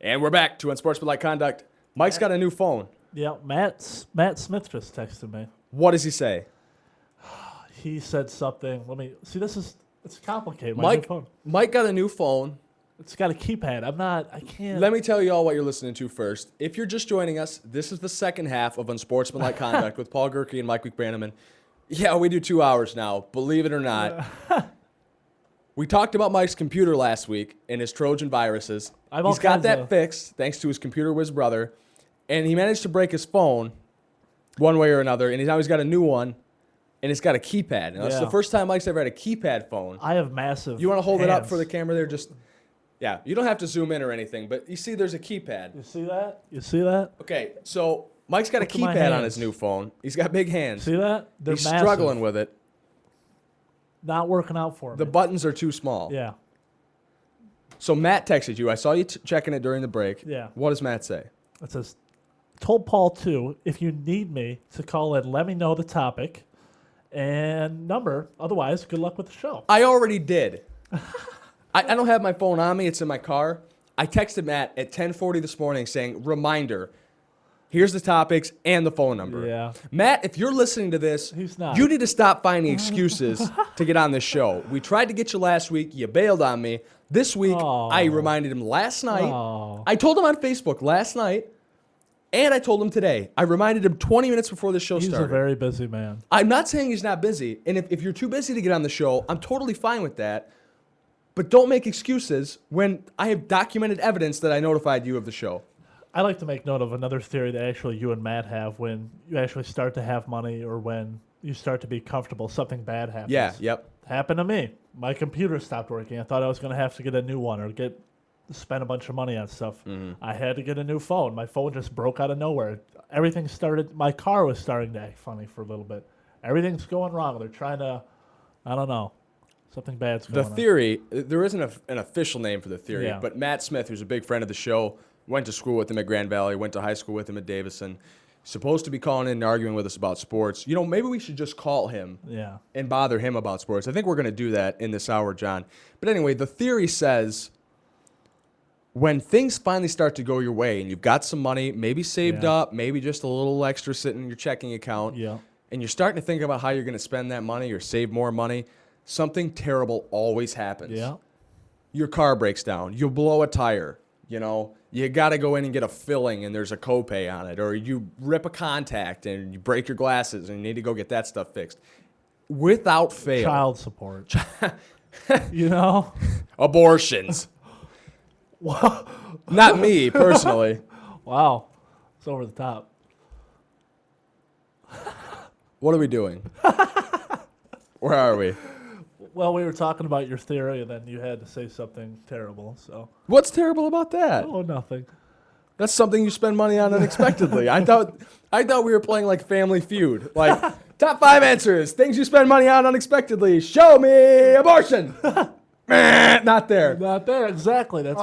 And we're back to Unsportsmanlike Conduct. Mike's got a new phone. Yeah, Matt Smith just texted me. What does he say? He said something. Let me see. It's complicated. Mike got a new phone. It's got a keypad. I can't. Let me tell you all what you're listening to first. If you're just joining us, this is the second half of Unsportsmanlike Conduct with Paul Gerke and Mike McBranaman. Yeah, we do 2 hours now, believe it or not. We talked about Mike's computer last week and his Trojan viruses. He's got that fixed thanks to his computer whiz brother, and he managed to break his phone one way or another, and now he's got a new one, and it's got a keypad. It's the first time Mike's ever had a keypad phone. I have massive You want to hold hands. it up for the camera there? Yeah, you don't have to zoom in or anything, but you see there's a keypad. You see that? You see that? Okay, so Mike's got a keypad on his new phone. He's got big hands. See that? He's struggling with it. Not working out for him. The buttons are too small. Yeah. So Matt texted you. I saw you checking it during the break. Yeah. What does Matt say? It says, told Paul, too, if you need me to call in, let me know the topic and number. Otherwise, good luck with the show. I already did. I don't have my phone on me. It's in my car. I texted Matt at 10:40 this morning saying, reminder, here's the topics and the phone number. Yeah. Matt, if you're listening to this, He's not. you need to stop finding excuses to get on this show. We tried to get you last week. You bailed on me. This week, I reminded him last night. I told him on Facebook last night, and I told him today. I reminded him 20 minutes before the show started. He's a very busy man. I'm not saying he's not busy. And if you're too busy to get on the show, I'm totally fine with that. But don't make excuses when I have documented evidence that I notified you of the show. I like to make note of another theory that actually you and Matt have when you actually start to have money or when you start to be comfortable, something bad happens. Yeah, yep. Happened to me. My computer stopped working. I thought I was going to have to get a new one or spend a bunch of money on stuff. I had to get a new phone. My phone just broke out of nowhere. Everything started, my car was starting to act funny for a little bit. Everything's going wrong. They're trying to, I don't know. Something bad's going on. The theory, there isn't an official name for the theory, Yeah. but Matt Smith, who's a big friend of the show, went to school with him at Grand Valley, went to high school with him at Davison, supposed to be calling in and arguing with us about sports. You know, maybe we should just call him and bother him about sports. I think we're going to do that in this hour, John. But anyway, the theory says when things finally start to go your way and you've got some money, maybe saved up, maybe just a little extra sitting in your checking account, and you're starting to think about how you're going to spend that money or save more money, something terrible always happens. Yeah. Your car breaks down. You blow a tire. You know, you got to go in and get a filling and there's a copay on it. Or you rip a contact and you break your glasses and you need to go get that stuff fixed. Without fail. Child support. You know? Abortions. Not me, personally. Wow. It's over the top. What are we doing? Where are we? Well, we were talking about your theory, and then you had to say something terrible. So What's terrible about that? Oh, nothing. That's something you spend money on unexpectedly. I thought we were playing like Family Feud. Like, top 5 answers, things you spend money on unexpectedly. Show me abortion. Not there. Not there, exactly. That's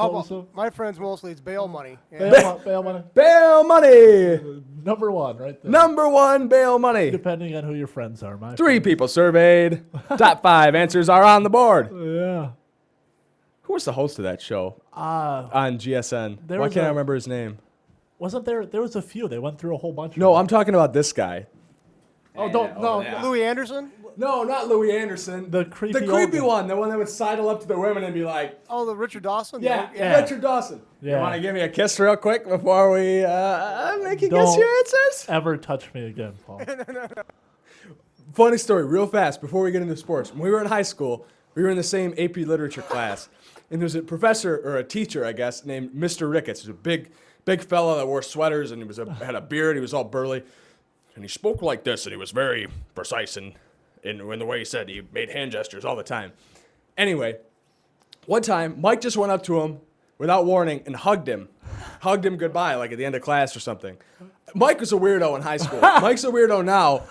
my friends mostly it's bail money. bail money. Bail money. Number one, right there. Number 1, bail money. Depending on who your friends are. 3 people surveyed. Top 5 answers are on the board. Yeah. Who was the host of that show on GSN? Why can't I remember his name? Wasn't there? There was a few. They went through a whole bunch. No, I'm talking about this guy. Louis Anderson? No, not Louis Anderson. The creepy one. The one that would sidle up to the women and be like, oh, the Richard Dawson? Yeah. Richard Dawson. Yeah. You want to give me a kiss real quick before we make you guess your answers? Ever touch me again, Paul. Funny story, real fast, before we get into sports. When we were in high school, we were in the same AP literature class, and there was a professor, or a teacher, I guess, named Mr. Ricketts. He was a big fellow that wore sweaters, and had a beard. He was all burly. And he spoke like this, and he was very precise in the way he said. He made hand gestures all the time. Anyway, one time, Mike just went up to him without warning and hugged him goodbye, like at the end of class or something. Mike was a weirdo in high school. Mike's a weirdo now,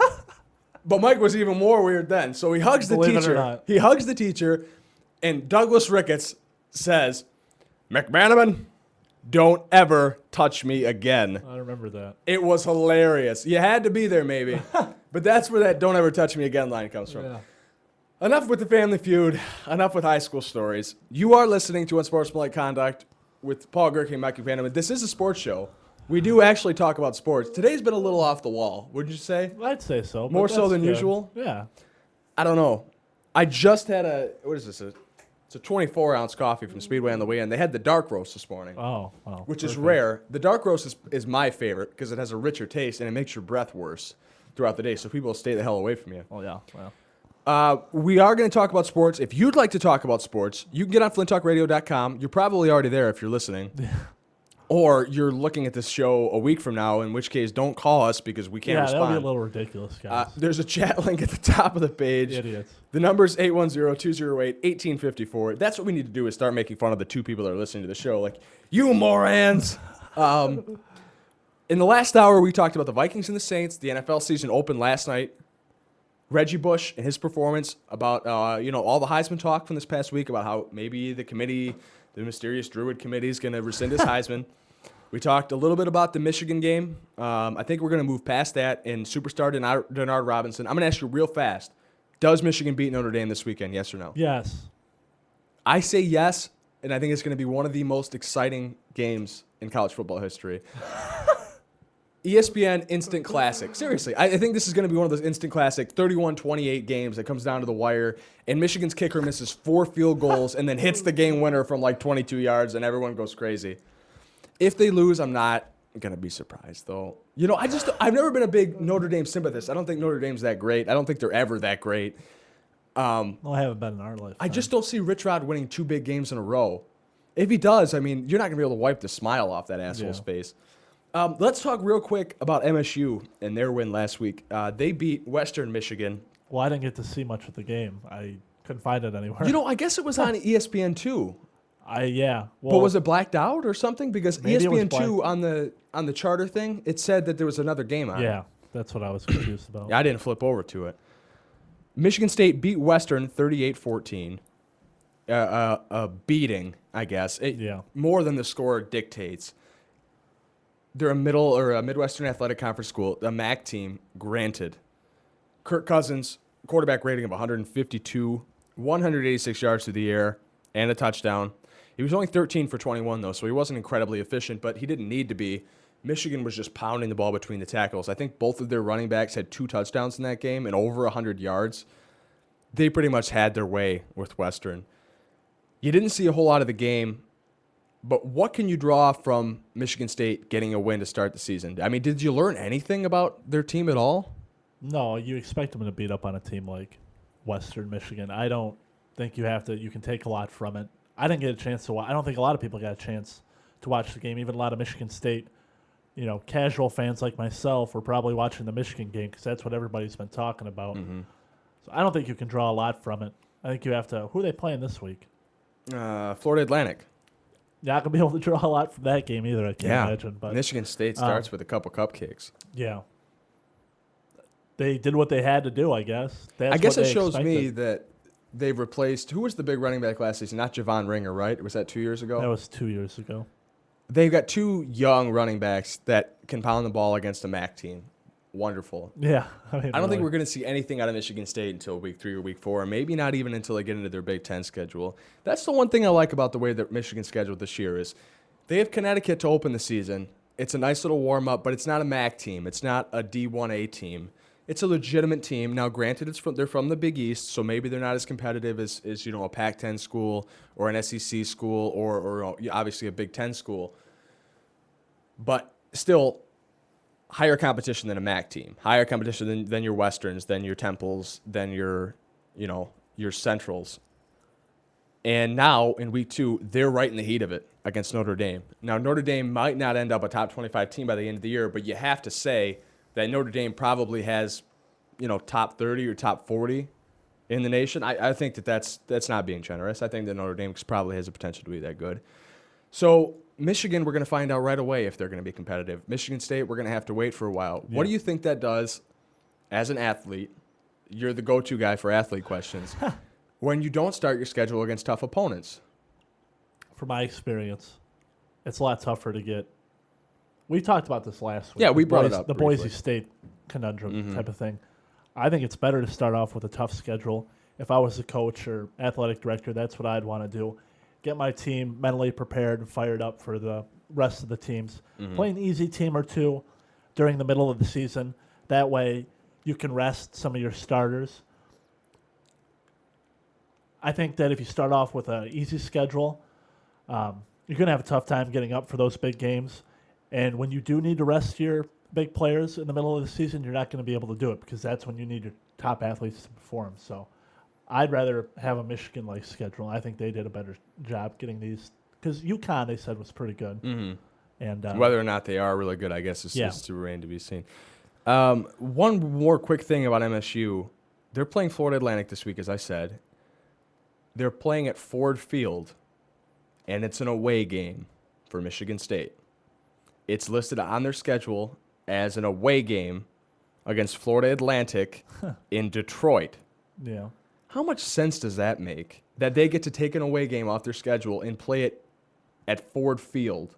but Mike was even more weird then. So he hugs the teacher. He hugs the teacher, and Douglas Ricketts says, "McManaman, don't ever touch me again." I remember that. It was hilarious. You had to be there, maybe. But that's where that "don't ever touch me again" line comes from. Yeah. Enough with the Family Feud. Enough with high school stories. You are listening to Unsportsmanlike Conduct with Paul Gerke and Mikey Vanderman. This is a sports show. We do actually talk about sports. Today's been a little off the wall, wouldn't you say? I'd say so. More so than good. usual? Yeah. I don't know. I just had what is this? It's a 24-ounce coffee from Speedway on the way in. They had the dark roast this morning. Oh, wow. Which is rare. The dark roast is my favorite because it has a richer taste and it makes your breath worse throughout the day, so people will stay the hell away from you. Oh, yeah. Well. We are going to talk about sports. If you'd like to talk about sports, you can get on flinttalkradio.com. You're probably already there if you're listening. Or you're looking at this show a week from now, in which case don't call us because we can't respond. Yeah, that would be a little ridiculous, guys. There's a chat link at the top of the page. Idiots. The number's 810-208-1854. That's what we need to do is start making fun of the two people that are listening to the show. Like, you morons! In the last hour, we talked about the Vikings and the Saints. The NFL season opened last night. Reggie Bush and his performance, about all the Heisman talk from this past week about how maybe the committee, the mysterious Druid committee, is going to rescind his Heisman. We talked a little bit about the Michigan game. I think we're going to move past that. And superstar Denard Robinson, I'm going to ask you real fast. Does Michigan beat Notre Dame this weekend, yes or no? Yes. I say yes, and I think it's going to be one of the most exciting games in college football history. ESPN Instant Classic. Seriously, I think this is going to be one of those Instant Classic 31-28 games that comes down to the wire, and Michigan's kicker misses 4 field goals and then hits the game winner from like 22 yards, and everyone goes crazy. If they lose, I'm not going to be surprised, though. I've never been a big Notre Dame sympathist. I don't think Notre Dame's that great. I don't think they're ever that great. Well, I haven't been in our life. I just don't see Rich Rod winning 2 big games in a row. If he does, I mean, you're not going to be able to wipe the smile off that asshole's face. Let's talk real quick about MSU and their win last week. They beat Western Michigan. Well, I didn't get to see much of the game. I couldn't find it anywhere. I guess it was on ESPN 2. Yeah. Well, But was it blacked out or something? Because ESPN 2 on the charter thing, it said that there was another game on. Yeah, that's what I was confused about. Yeah, I didn't flip over to it. Michigan State beat Western 38-14. A beating, I guess. More than the score dictates. They're a Midwestern Athletic Conference school, a MAC team, granted. Kirk Cousins, quarterback rating of 152, 186 yards through the air, and a touchdown. He was only 13 for 21, though, so he wasn't incredibly efficient, but he didn't need to be. Michigan was just pounding the ball between the tackles. I think both of their running backs had 2 touchdowns in that game and over 100 yards. They pretty much had their way with Western. You didn't see a whole lot of the game. But what can you draw from Michigan State getting a win to start the season? I mean, did you learn anything about their team at all? No, you expect them to beat up on a team like Western Michigan. I don't think you can take a lot from it. I didn't get a chance to watch. I don't think a lot of people got a chance to watch the game. Even a lot of Michigan State, casual fans like myself were probably watching the Michigan game because that's what everybody's been talking about. Mm-hmm. So I don't think you can draw a lot from it. I think you have to. Who are they playing this week? Florida Atlantic. Not going to be able to draw a lot from that game either, I can't imagine. But Michigan State starts with a couple cupcakes. Yeah. They did what they had to do, I guess. I guess it shows me that they've replaced – who was the big running back last season? Not Javon Ringer, right? Was that 2 years ago? That was 2 years ago. They've got 2 young running backs that can pound the ball against a MAC team. Wonderful. Yeah. I don't think we're going to see anything out of Michigan State until week 3 or week 4, and maybe not even until they get into their Big Ten schedule. That's the one thing I like about the way that Michigan's scheduled this year is they have Connecticut to open the season. It's a nice little warm-up, but it's not a MAC team. It's not a D1A team. It's a legitimate team. Now, granted, they're from the Big East, so maybe they're not as competitive as a Pac-10 school or an SEC school or obviously a Big Ten school. But still, higher competition than a MAC team. Higher competition than your Westerns, than your Temples, than your Centrals. And now, in week 2, they're right in the heat of it against Notre Dame. Now, Notre Dame might not end up a top 25 team by the end of the year, but you have to say that Notre Dame probably has, top 30 or top 40 in the nation. I think that's not being generous. I think that Notre Dame probably has the potential to be that good. So Michigan, we're going to find out right away if they're going to be competitive. Michigan State, we're going to have to wait for a while. Yeah. What do you think that does as an athlete? You're the go-to guy for athlete questions. When you don't start your schedule against tough opponents. From my experience, it's a lot tougher to get. We talked about this last week. Yeah, we brought it up. The briefly. Boise State conundrum type of thing. I think it's better to start off with a tough schedule. If I was a coach or athletic director, that's what I'd want to do. get my team mentally prepared and fired up for the rest of the teams. Play an easy team or two during the middle of the season. That way you can rest some of your starters. I think that if you start off with an easy schedule, you're going to have a tough time getting up for those big games. And when you do need to rest your big players in the middle of the season, you're not going to be able to do it because that's when you need your top athletes to perform. So I'd rather have a Michigan-like schedule. I think they did a better job getting these because UConn, they said, was pretty good. And whether or not they are really good, I guess, is to remain to be seen. One more quick thing about MSU. They're playing Florida Atlantic this week, as I said. They're playing at Ford Field, and it's an away game for Michigan State. It's listed on their schedule as an away game against Florida Atlantic in Detroit. Yeah. How much sense does that make, that they get to take an away game off their schedule and play it at Ford Field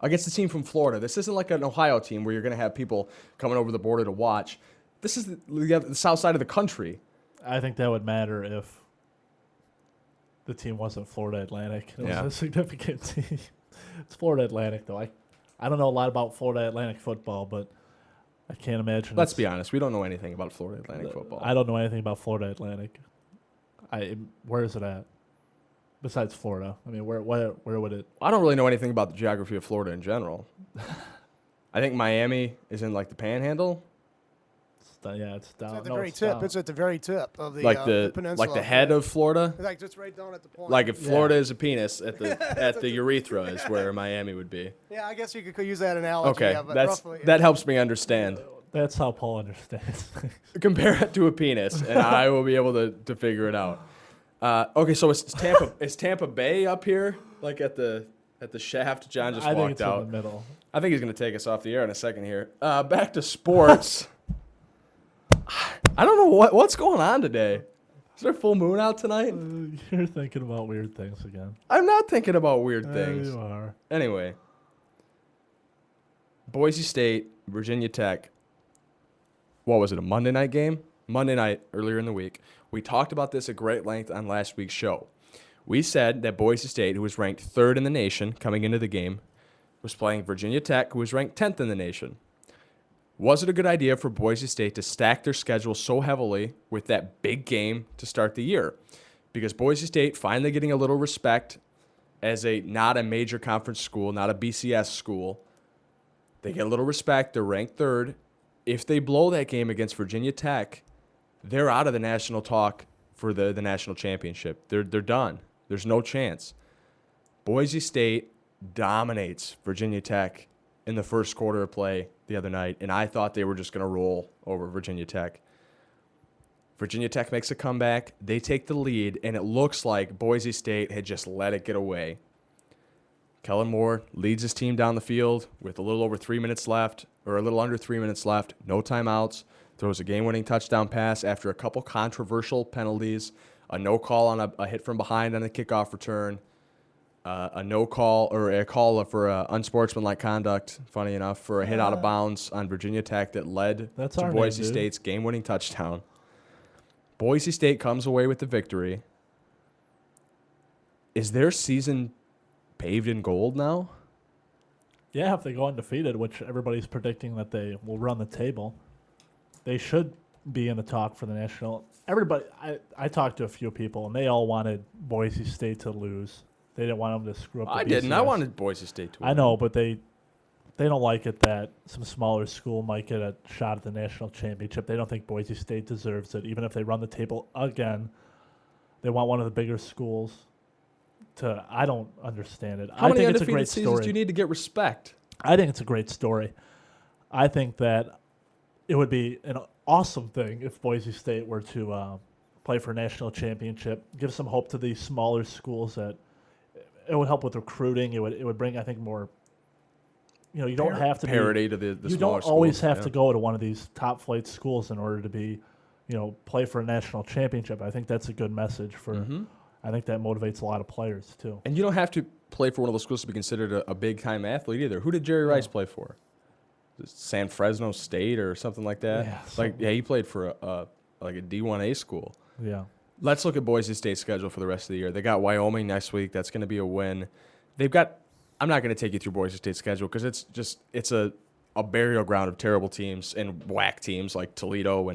against a team from Florida? This isn't like an Ohio team where you're going to have people coming over the border to watch. This is the south side of the country. I think that would matter if the team wasn't Florida Atlantic. It was a significant team. It's Florida Atlantic, though. I don't know a lot about Florida Atlantic football, but I can't imagine. Let's be honest. We don't know anything about Florida Atlantic football. I don't know anything about Florida Atlantic. Where is it at? Besides Florida, I mean, where would it? I don't really know anything about the geography of Florida in general. I think Miami is in like the Panhandle. It's down. It's at the very tip. Down. It's at the very tip of the peninsula. Like the head of Florida. Like just right down at the point. Like if Florida is a penis, at the urethra is where Miami would be. Yeah, I guess you could use that analogy. Okay, yeah, but roughly, that helps me understand. That's how Paul understands. Compare it to a penis, and I will be able to figure it out. Okay, so it's Tampa. Is Tampa Bay up here, like at the shaft? John just walked think it's out. in the middle. I think he's going to take us off the air in a second here. Back to sports. I don't know what's going on today. Is there a full moon out tonight? You're thinking about weird things again. I'm not thinking about weird things. You are. Anyway, Boise State, Virginia Tech. What was it, a Monday night game? Monday night, earlier in the week. We talked about this at great length on last week's show. We said that Boise State, who was ranked third in the nation coming into the game, was playing Virginia Tech, who was ranked 10th in the nation. Was it a good idea for Boise State to stack their schedule so heavily with that big game to start the year? Because Boise State finally getting a little respect as not a major conference school, not a BCS school. They get a little respect. They're ranked third. If they blow that game against Virginia Tech, they're out of the national talk for the national championship. They're done. There's no chance. Boise State dominates Virginia Tech in the first quarter of play the other night, and I thought they were just going to roll over Virginia Tech. Virginia Tech makes a comeback. They take the lead, and it looks like Boise State had just let it get away. Kellen Moore leads his team down the field with a little over 3 minutes left, or a little under 3 minutes left, no timeouts, throws a game-winning touchdown pass after a couple controversial penalties, a no call on a hit from behind on a kickoff return, a no call or a call for unsportsmanlike conduct, funny enough, for a hit out of bounds on Virginia Tech that led to Boise State's game-winning touchdown. Boise State comes away with the victory. Is their season paved in gold now? Yeah, if they go undefeated, which everybody's predicting that they will run the table, they should be in the talk for the national. Everybody, I talked to a few people, and they all wanted Boise State to lose. They didn't want them to screw up the I BCS. didn't. I wanted Boise State to win. I know, but they don't like it that some smaller school might get a shot at the national championship. They don't think Boise State deserves it. Even if they run the table again, they want one of the bigger schools to. I don't understand it. How I many think it's a undefeated great seasons story. do you need to get respect? I think it's a great story. I think that it would be an awesome thing if Boise State were to play for a national championship, give some hope to these smaller schools. That it would help with recruiting. It would bring, I think, more. You don't have to parity to the you smaller don't always schools, have to go to one of these top flight schools in order to be, play for a national championship. I think that's a good message for. I think that motivates a lot of players too. And you don't have to play for one of those schools to be considered a big time athlete either. Who did Jerry Rice play for? San Fresno State or something like that. Yeah, he played for a D1A school. Yeah. Let's look at Boise State's schedule for the rest of the year. They got Wyoming next week. That's going to be a win. They've got – I'm not going to take you through Boise State's schedule because it's a burial ground of terrible teams and WAC teams like Toledo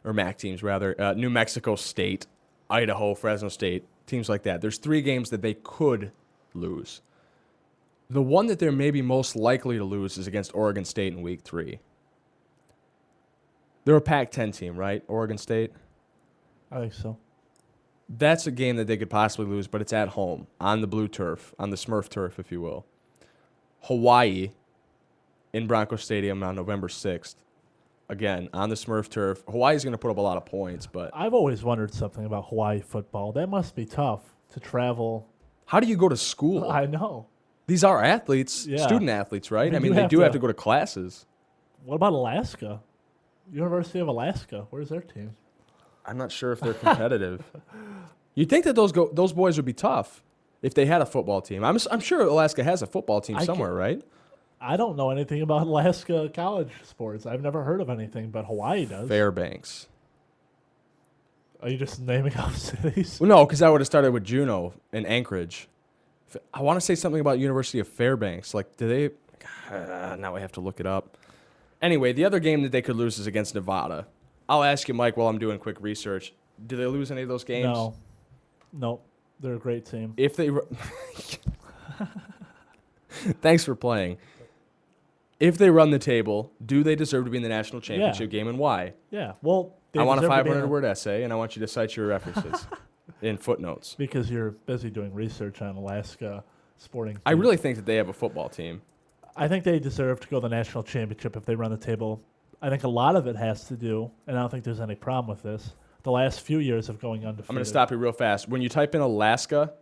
or MAC teams rather. New Mexico State, Idaho, Fresno State, teams like that. There's 3 games that they could lose. The one that they're maybe most likely to lose is against Oregon State in week 3. They're a Pac-10 team, right? Oregon State? I think so. That's a game that they could possibly lose, but it's at home, on the blue turf, on the Smurf turf, if you will. Hawaii in Bronco Stadium on November 6th. Again, on the Smurf turf. Hawaii's going to put up a lot of points, but... I've always wondered something about Hawaii football. That must be tough to travel. How do you go to school? I know. These are athletes, Yeah. student athletes, right? They I mean, do they have do to- have to go to classes. What about Alaska? University of Alaska. Where's their team? I'm not sure if they're competitive. You'd think that those boys would be tough if they had a football team. I'm sure Alaska has a football team somewhere, right? I don't know anything about Alaska college sports. I've never heard of anything, but Hawaii does. Fairbanks. Are you just naming off cities? Well, no, because I would have started with Juneau and Anchorage. I want to say something about University of Fairbanks. Like, do they? Now I have to look it up. Anyway, the other game that they could lose is against Nevada. I'll ask you, Mike, while I'm doing quick research. Do they lose any of those games? No. Nope. They're a great team. If they... Thanks for playing. If they run the table, do they deserve to be in the national championship game, and why? Yeah. Well, I want a deserve to be in 500-word essay, and I want you to cite your references in footnotes. Because you're busy doing research on Alaska sporting teams. I really think that they have a football team. I think they deserve to go to the national championship if they run the table. I think a lot of it has to do, and I don't think there's any problem with this, the last few years of going undefeated. I'm going to stop you real fast. When you type in Alaska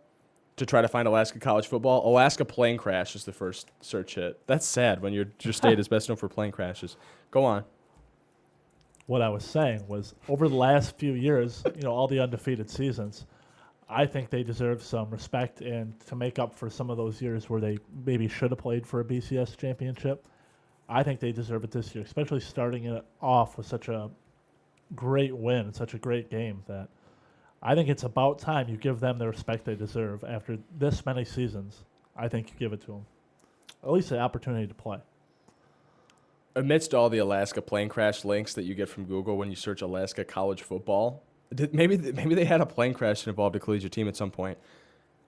to try to find Alaska college football, Alaska plane crash is the first search hit. That's sad when your state is best known for plane crashes. Go on. What I was saying was, over the last few years, all the undefeated seasons, I think they deserve some respect and to make up for some of those years where they maybe should have played for a BCS championship. I think they deserve it this year, especially starting it off with such a great win, such a great game that I think it's about time you give them the respect they deserve after this many seasons. I think you give it to them. At least the opportunity to play. Amidst all the Alaska plane crash links that you get from Google when you search Alaska college football, maybe they had a plane crash that involved a collegiate team at some point.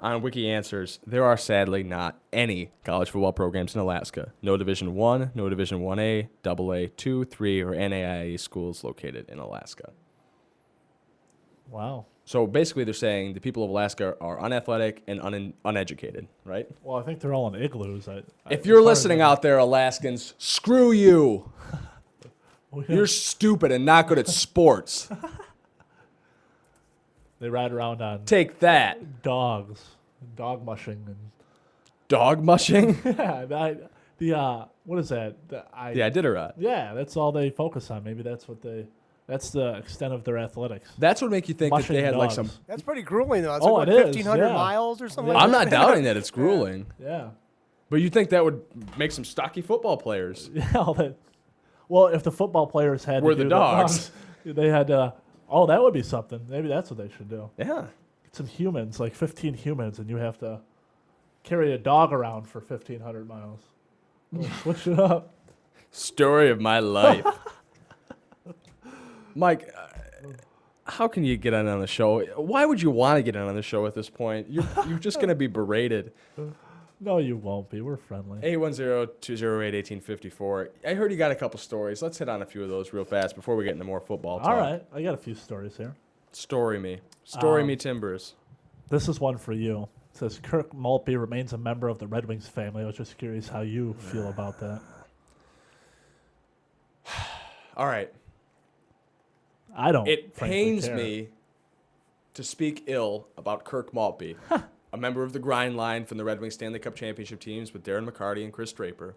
On Wiki Answers, there are sadly not any college football programs in Alaska. No Division I, no Division 1A, AA, 2, 3, or NAIA schools located in Alaska. Wow. So basically they're saying the people of Alaska are unathletic and uneducated, right? Well, I think they're all in igloos. If you're listening out there, Alaskans, screw you. You're stupid and not good at sports. They ride around on Take that. dogs, dog mushing, and Dog mushing? yeah. What is that? Yeah, Iditarod. Yeah, that's all they focus on. Maybe that's the extent of their athletics. That's what make you think that Mushing they had like dogs. some... That's pretty grueling, though. It's Oh, like, it what, is, 1,500 yeah. miles or something Yeah. like I'm that? not doubting that it's grueling. Yeah. But you think that would make some stocky football players. Yeah. Well, if the football players had Were to the do dogs. they had to. Oh, that would be something. Maybe that's what they should do. Yeah. Get some humans, like 15 humans, and you have to carry a dog around for 1,500 miles. Switch it up. Story of my life. Mike, how can you get on the show? Why would you want to get on the show at this point? You're just going to be berated. No, you won't be. We're friendly. 810-208-1854. I heard you got a couple stories. Let's hit on a few of those real fast before we get into more football talk. All right. I got a few stories here. Story me. Story me timbers. This is one for you. It says Kirk Maltby remains a member of the Red Wings family. I was just curious how you feel about that. All right. I don't. It frankly pains care. me to speak ill about Kirk Maltby, a member of the grind line from the Red Wings Stanley Cup championship teams with Darren McCarty and Chris Draper.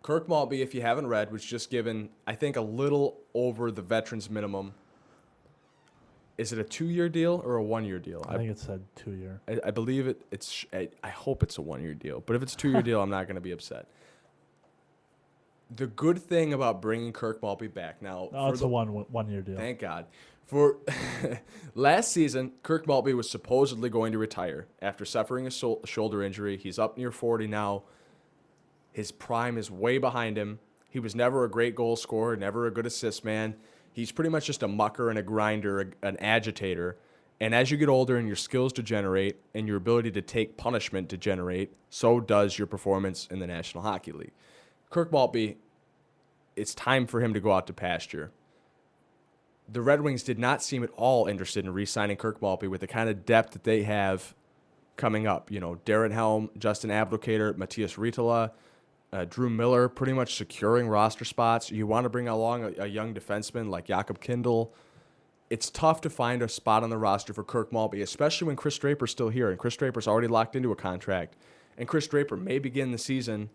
Kirk Maltby, if you haven't read, was just given, I think, a little over the veterans minimum. Is it a 2-year deal or a 1-year deal? I think it said 2 year. I believe it's. I hope it's a 1-year deal. But if it's a 2-year deal, I'm not going to be upset. The good thing about bringing Kirk Maltby back now. No, it's a one year deal. Thank God. For last season, Kirk Maltby was supposedly going to retire after suffering a shoulder injury. He's up near 40 now. His prime is way behind him. He was never a great goal scorer, never a good assist man. He's pretty much just a mucker and a grinder, an agitator. And as you get older and your skills degenerate and your ability to take punishment degenerate, so does your performance in the National Hockey League. Kirk Maltby, it's time for him to go out to pasture. The Red Wings did not seem at all interested in re-signing Kirk Maltby with the kind of depth that they have coming up. You know, Darren Helm, Justin Abdelkader, Matthias Rietola, Drew Miller pretty much securing roster spots. You want to bring along a young defenseman like Jakob Kindl. It's tough to find a spot on the roster for Kirk Maltby, especially when Chris Draper's still here. And Chris Draper's already locked into a contract. And Chris Draper may begin the season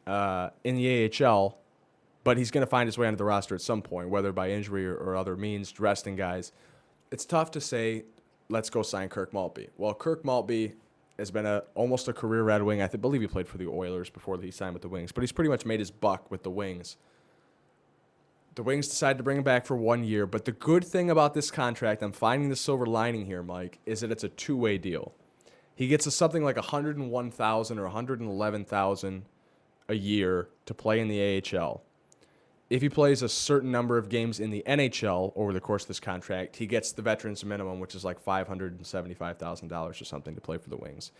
in the AHL, but he's going to find his way onto the roster at some point, whether by injury or other means, resting guys. It's tough to say, let's go sign Kirk Maltby. Well, Kirk Maltby has been almost a career Red Wing. I believe he played for the Oilers before he signed with the Wings, but he's pretty much made his buck with the Wings. The Wings decided to bring him back for 1 year, but the good thing about this contract, I'm finding the silver lining here, Mike, is that it's a two-way deal. He gets something like $101,000 or $111,000 a year to play in the AHL. If he plays a certain number of games in the NHL over the course of this contract, he gets the veterans minimum, which is like $575,000 or something to play for the Wings.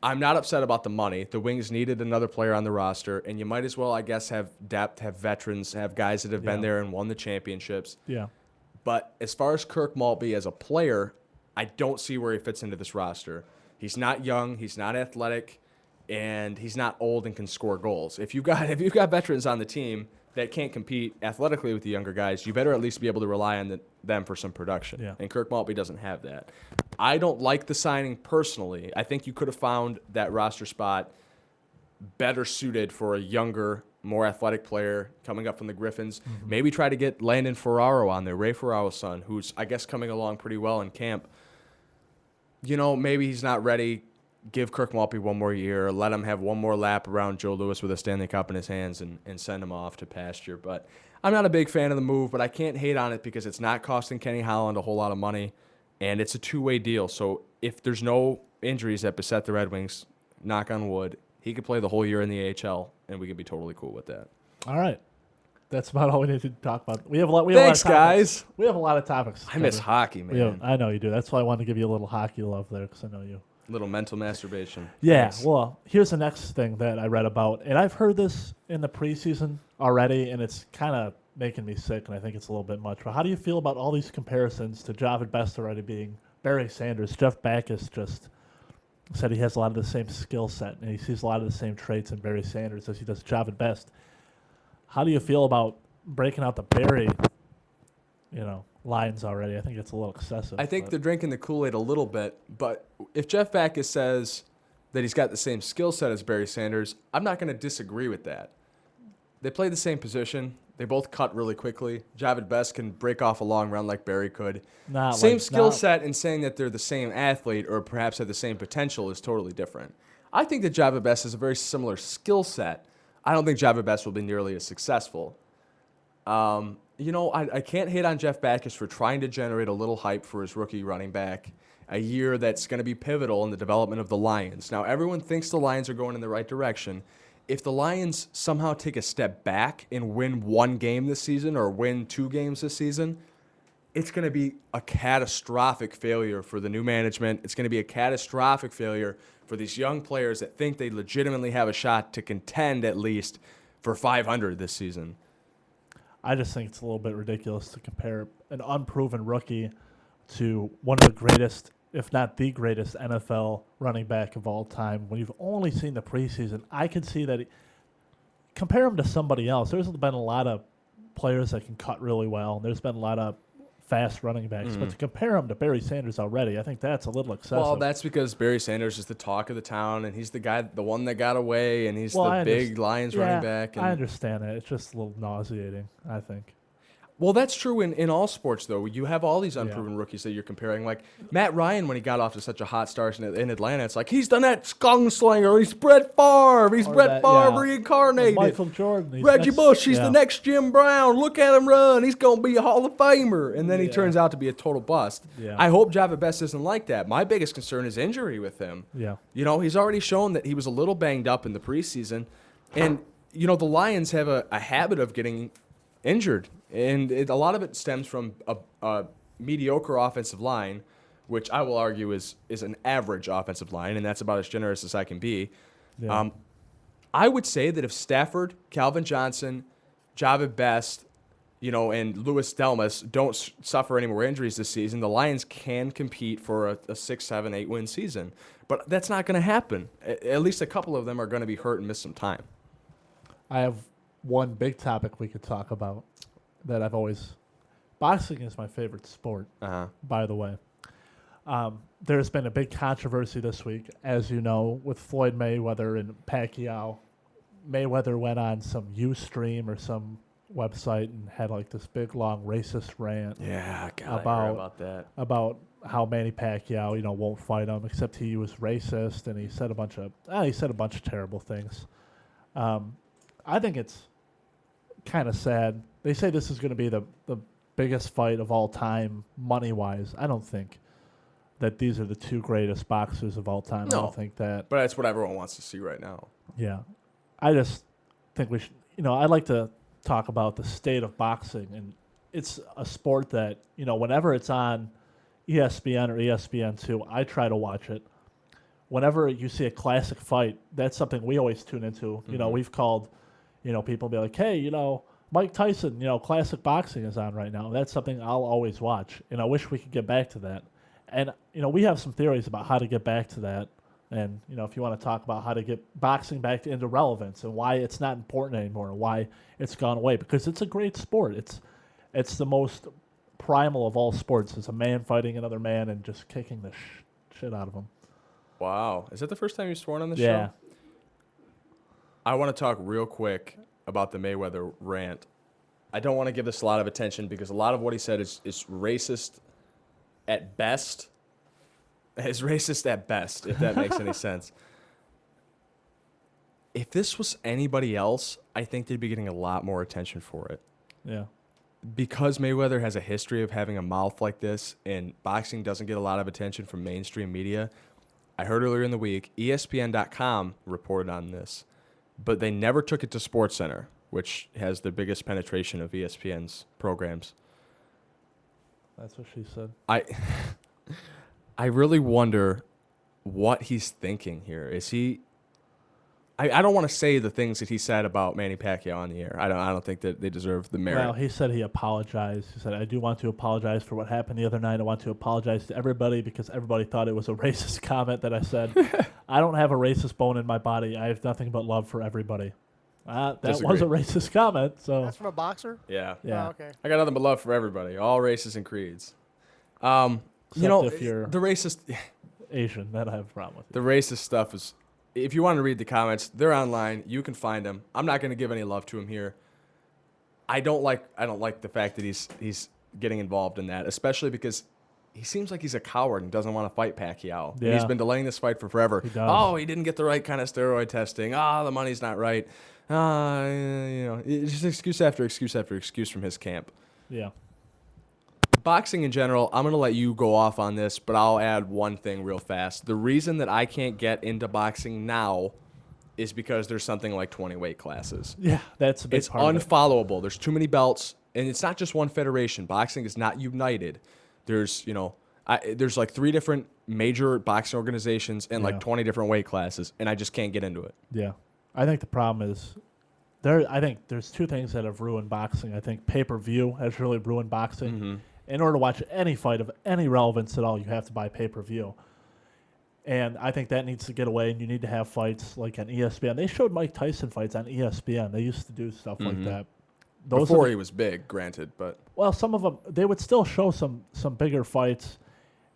I'm not upset about the money. The Wings needed another player on the roster, and you might as well, I guess, have depth, have veterans, have guys that have been there and won the championships. Yeah. But as far as Kirk Maltby as a player, I don't see where he fits into this roster. He's not young, he's not athletic, and he's not old and can score goals. If you've got veterans on the team that can't compete athletically with the younger guys, you better at least be able to rely on them for some production. Yeah. And Kirk Maltby doesn't have that. I don't like the signing personally. I think you could have found that roster spot better suited for a younger, more athletic player coming up from the Griffins. Mm-hmm. Maybe try to get Landon Ferraro on there, Ray Ferraro's son, who's, I guess, coming along pretty well in camp. You know, maybe he's not ready. Give Kirk Maltby one more year, let him have one more lap around Joe Louis with a Stanley Cup in his hands and send him off to pasture. But I'm not a big fan of the move, but I can't hate on it because it's not costing Kenny Holland a whole lot of money, and it's a two-way deal. So if there's no injuries that beset the Red Wings, knock on wood, he could play the whole year in the AHL, and we could be totally cool with that. All right. That's about all we need to talk about. We have a lot. Thanks, guys. We have a lot of topics. I miss hockey, man. I know you do. That's why I wanted to give you a little hockey love there because I know you. Little mental masturbation. Yeah, Thanks. well, here's the next thing that I read about, and I've heard this in the preseason already, and it's kind of making me sick, and I think it's a little bit much. But how do you feel about all these comparisons to Javid Best already being Barry Sanders? Jeff Backus just said he has a lot of the same skill set, and he sees a lot of the same traits in Barry Sanders as he does Javid Best. How do you feel about breaking out the Barry, lines already? I think it's a little excessive. I think they're drinking the Kool-Aid a little bit, but if Jeff Backus says that he's got the same skill set as Barry Sanders, I'm not going to disagree with that. They play the same position. They both cut really quickly. Javid Best can break off a long run like Barry could. Same skill set, and saying that they're the same athlete or perhaps have the same potential is totally different. I think that Javid Best has a very similar skill set. I don't think Javid Best will be nearly as successful. I can't hate on Jeff Backus for trying to generate a little hype for his rookie running back, a year that's going to be pivotal in the development of the Lions. Now, everyone thinks the Lions are going in the right direction. If the Lions somehow take a step back and win one game this season or win 2 games this season, it's going to be a catastrophic failure for the new management. It's going to be a catastrophic failure for these young players that think they legitimately have a shot to contend at least for 500 this season. I just think it's a little bit ridiculous to compare an unproven rookie to one of the greatest, if not the greatest, NFL running back of all time. When you've only seen the preseason, I can see that. Compare him to somebody else. There's been a lot of players that can cut really well, and there's been a lot of fast running backs. But to compare him to Barry Sanders already, I think that's a little excessive. Well, that's because Barry Sanders is the talk of the town, and he's the guy, the one that got away, and he's the big Lions running back. And I understand that. It's just a little nauseating, I think. Well, that's true in all sports, though. You have all these unproven rookies that you're comparing. Like Matt Ryan, when he got off to such a hot start in Atlanta, it's like he's the next gunslinger. He's Brett Favre. He's Brett Favre reincarnated. Michael Jordan. Reggie Bush. He's the next Jim Brown. Look at him run. He's going to be a Hall of Famer. And then he turns out to be a total bust. Yeah. I hope Java Best isn't like that. My biggest concern is injury with him. Yeah. You know, he's already shown that he was a little banged up in the preseason. And, you know, the Lions have a habit of getting injured. And a lot of it stems from a mediocre offensive line, which I will argue is an average offensive line, and that's about as generous as I can be. Yeah. I would say that if Stafford, Calvin Johnson, Javid Best, you know, and Louis Delmas don't suffer any more injuries this season, the Lions can compete for a 6, 7, 8 win season. But that's not going to happen. At least a couple of them are going to be hurt and miss some time. I have one big topic we could talk about that I've always... Boxing is my favorite sport, by the way. There's been a big controversy this week, as you know, with Floyd Mayweather and Pacquiao. Mayweather went on some Ustream or some website and had like this big, long racist rant. Yeah, I heard about that. About how Manny Pacquiao, you know, won't fight him, except he was racist, and he said a bunch of terrible things. I think it's kind of sad. They say this is going to be the biggest fight of all time, money-wise. I don't think that these are the two greatest boxers of all time. No, I don't think that. But that's what everyone wants to see right now. Yeah. I just think we should, you know, I'd like to talk about the state of boxing. And it's a sport that, you know, whenever it's on ESPN or ESPN2, I try to watch it. Whenever you see a classic fight, that's something we always tune into. You know, we've called, you know, people be like, hey, you know, Mike Tyson, you know, classic boxing is on right now. That's something I'll always watch. And I wish we could get back to that. And, you know, we have some theories about how to get back to that. And, you know, if you want to talk about how to get boxing back into relevance and why it's not important anymore, why it's gone away, because it's a great sport. It's the most primal of all sports. It's a man fighting another man and just kicking the shit out of him. Wow. Is that the first time you've sworn on this show? Yeah. I want to talk real quick about the Mayweather rant. I don't want to give this a lot of attention because a lot of what he said is racist at best. Is racist at best, if that makes any sense. If this was anybody else, I think they'd be getting a lot more attention for it. Yeah. Because Mayweather has a history of having a mouth like this and boxing doesn't get a lot of attention from mainstream media, I heard earlier in the week, ESPN.com reported on this, but they never took it to SportsCenter, which has the biggest penetration of ESPN's programs. That's what she said. I really wonder what he's thinking here. Is he... I don't want to say the things that he said about Manny Pacquiao on the air. I don't think that they deserve the merit. Well, he said he apologized. He said, I do want to apologize for what happened the other night. I want to apologize to everybody because everybody thought it was a racist comment that I said. I don't have a racist bone in my body. I have nothing but love for everybody. That was a racist comment. So that's from a boxer? Yeah. Yeah. Oh, okay. I got nothing but love for everybody, all races and creeds. Except you know, if you're the racist... Asian, then I have a problem with The racist stuff is... If you want to read the comments, they're online. You can find them. I'm not going to give any love to him here. I don't like the fact that he's getting involved in that, especially because he seems like he's a coward and doesn't want to fight Pacquiao. Yeah. He's been delaying this fight for forever. He does. Oh, he didn't get the right kind of steroid testing. The money's not right. You know, it's just excuse after excuse after excuse from his camp. Yeah. Boxing in general, I'm going to let you go off on this, but I'll add one thing real fast. The reason that I can't get into boxing now is because there's something like 20 weight classes. Yeah, that's a big It's part of it. unfollowable. There's too many belts, and it's not just one federation. Boxing is not united. There's, you know, there's like 3 different major boxing organizations and like 20 different weight classes, and I just can't get into it. Yeah. I think the problem is I think there's 2 things that have ruined boxing. I think pay-per-view has really ruined boxing. Mm-hmm. In order to watch any fight of any relevance at all, you have to buy pay-per-view. And I think that needs to get away, and you need to have fights like on ESPN. They showed Mike Tyson fights on ESPN. They used to do stuff like that. Before he was big, granted, but... Well, some of them, they would still show some bigger fights,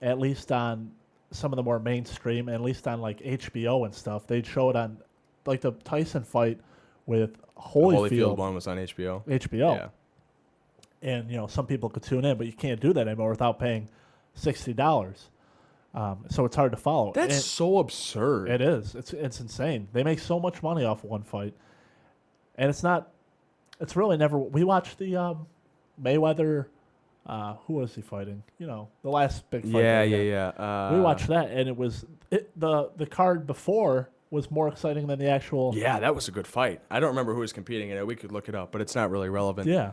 at least on some of the more mainstream, at least on like HBO and stuff. They'd show it on, like the Tyson fight with Holyfield. The Holyfield one was on HBO. HBO. Yeah. and some people could tune in, but you can't do that anymore without paying $60. So it's hard to follow. That's so absurd. It is. It's insane. They make so much money off one fight, and it's not. It's really never. We watched the Mayweather. Who was he fighting? The last big fight. Yeah. We watched that, and it was the card before was more exciting than the actual. Yeah, that was a good fight. I don't remember who was competing in it. We could look it up, but it's not really relevant. Yeah.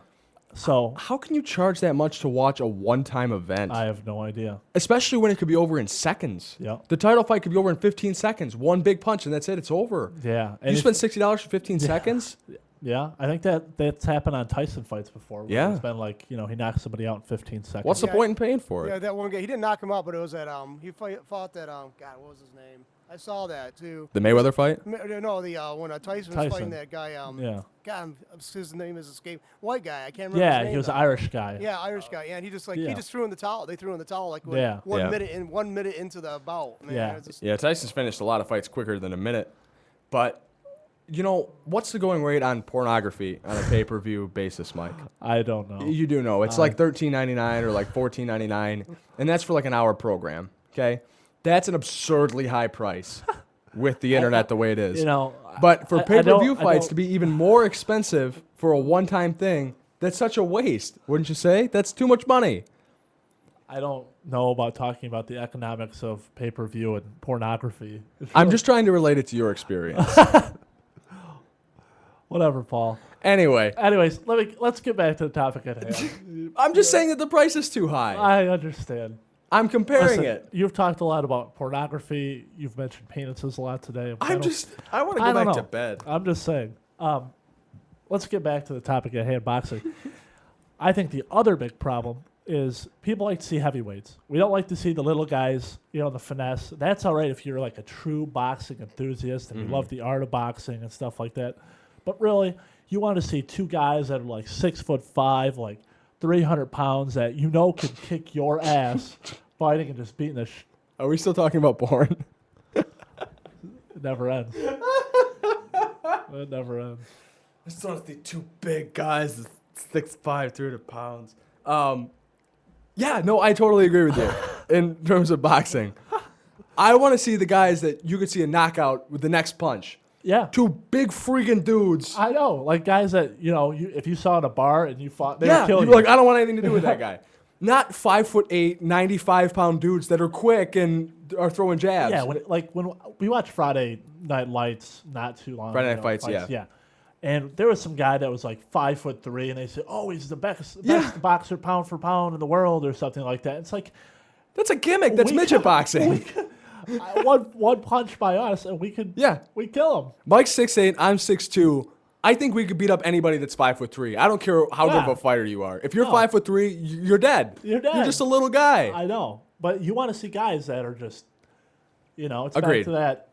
So how can you charge that much to watch a one-time event? I have no idea. Especially when it could be over in seconds. Yeah. The title fight could be over in 15 seconds. One big punch, and that's it. It's over. Yeah. And you spend $60 for 15 seconds? Yeah. I think that's happened on Tyson fights before. Yeah. It's been like, he knocks somebody out in 15 seconds. What's the point in paying for it? Yeah, that one guy. He didn't knock him out, but it was that he fought that God, what was his name? I saw that too. The Mayweather fight? No, the when Tyson was fighting that guy. Yeah. God, his name is escaped. White guy. I can't remember. Yeah, his name he was now. an Irish guy. Yeah, Irish guy. Yeah, and he just threw in the towel. They threw in the towel like 1 minute into the bout. Man, Yeah. Yeah, Tyson's finished a lot of fights quicker than a minute. But, what's the going rate on pornography on a pay-per-view basis, Mike? I don't know. You do know. It's like $13.99 or like $14.99, and that's for like an hour program, okay? That's an absurdly high price with the internet the way it is. But for pay-per-view fights to be even more expensive for a one-time thing, that's such a waste, wouldn't you say? That's too much money. I don't know about talking about the economics of pay-per-view and pornography. I'm just trying to relate it to your experience. Whatever, Paul. Anyways, let's get back to the topic at hand. I'm just saying that the price is too high. I understand. I'm comparing Listen, it. You've talked a lot about pornography. You've mentioned penises a lot today. I want to go back to bed. I'm just saying. Let's get back to the topic at hand, boxing. I think the other big problem is people like to see heavyweights. We don't like to see the little guys, the finesse. That's all right if you're like a true boxing enthusiast and you love the art of boxing and stuff like that. But really, you want to see two guys that are like 6'5", like 300 pounds that can kick your ass fighting and just beating the Are we still talking about porn? It never ends. It never ends. I just want to see two big guys, 6'5", 300 pounds. Yeah, no, I totally agree with you in terms of boxing. I want to see the guys that you could see a knockout with the next punch. Yeah. Two big freaking dudes. I know, like guys that, if you saw in a bar and you fought, they would kill you'd you. be like, I don't want anything to do with that guy. Not 5'8", 95-pound dudes that are quick and are throwing jabs. Yeah, when we watched Friday Night Lights not too long Friday ago. Night Fights, yeah. And there was some guy that was like 5'3", and they said, "Oh, he's the best boxer pound for pound in the world," or something like that. It's like that's a gimmick. That's midget boxing. One punch by us, and we kill him. Mike's 6'8", I'm 6'2". I think we could beat up anybody that's 5'3". I don't care how good of a fighter you are. If you're 5'3", you're dead. You're dead. You're just a little guy. I know, but you want to see guys that are just, it's Agreed. back to that.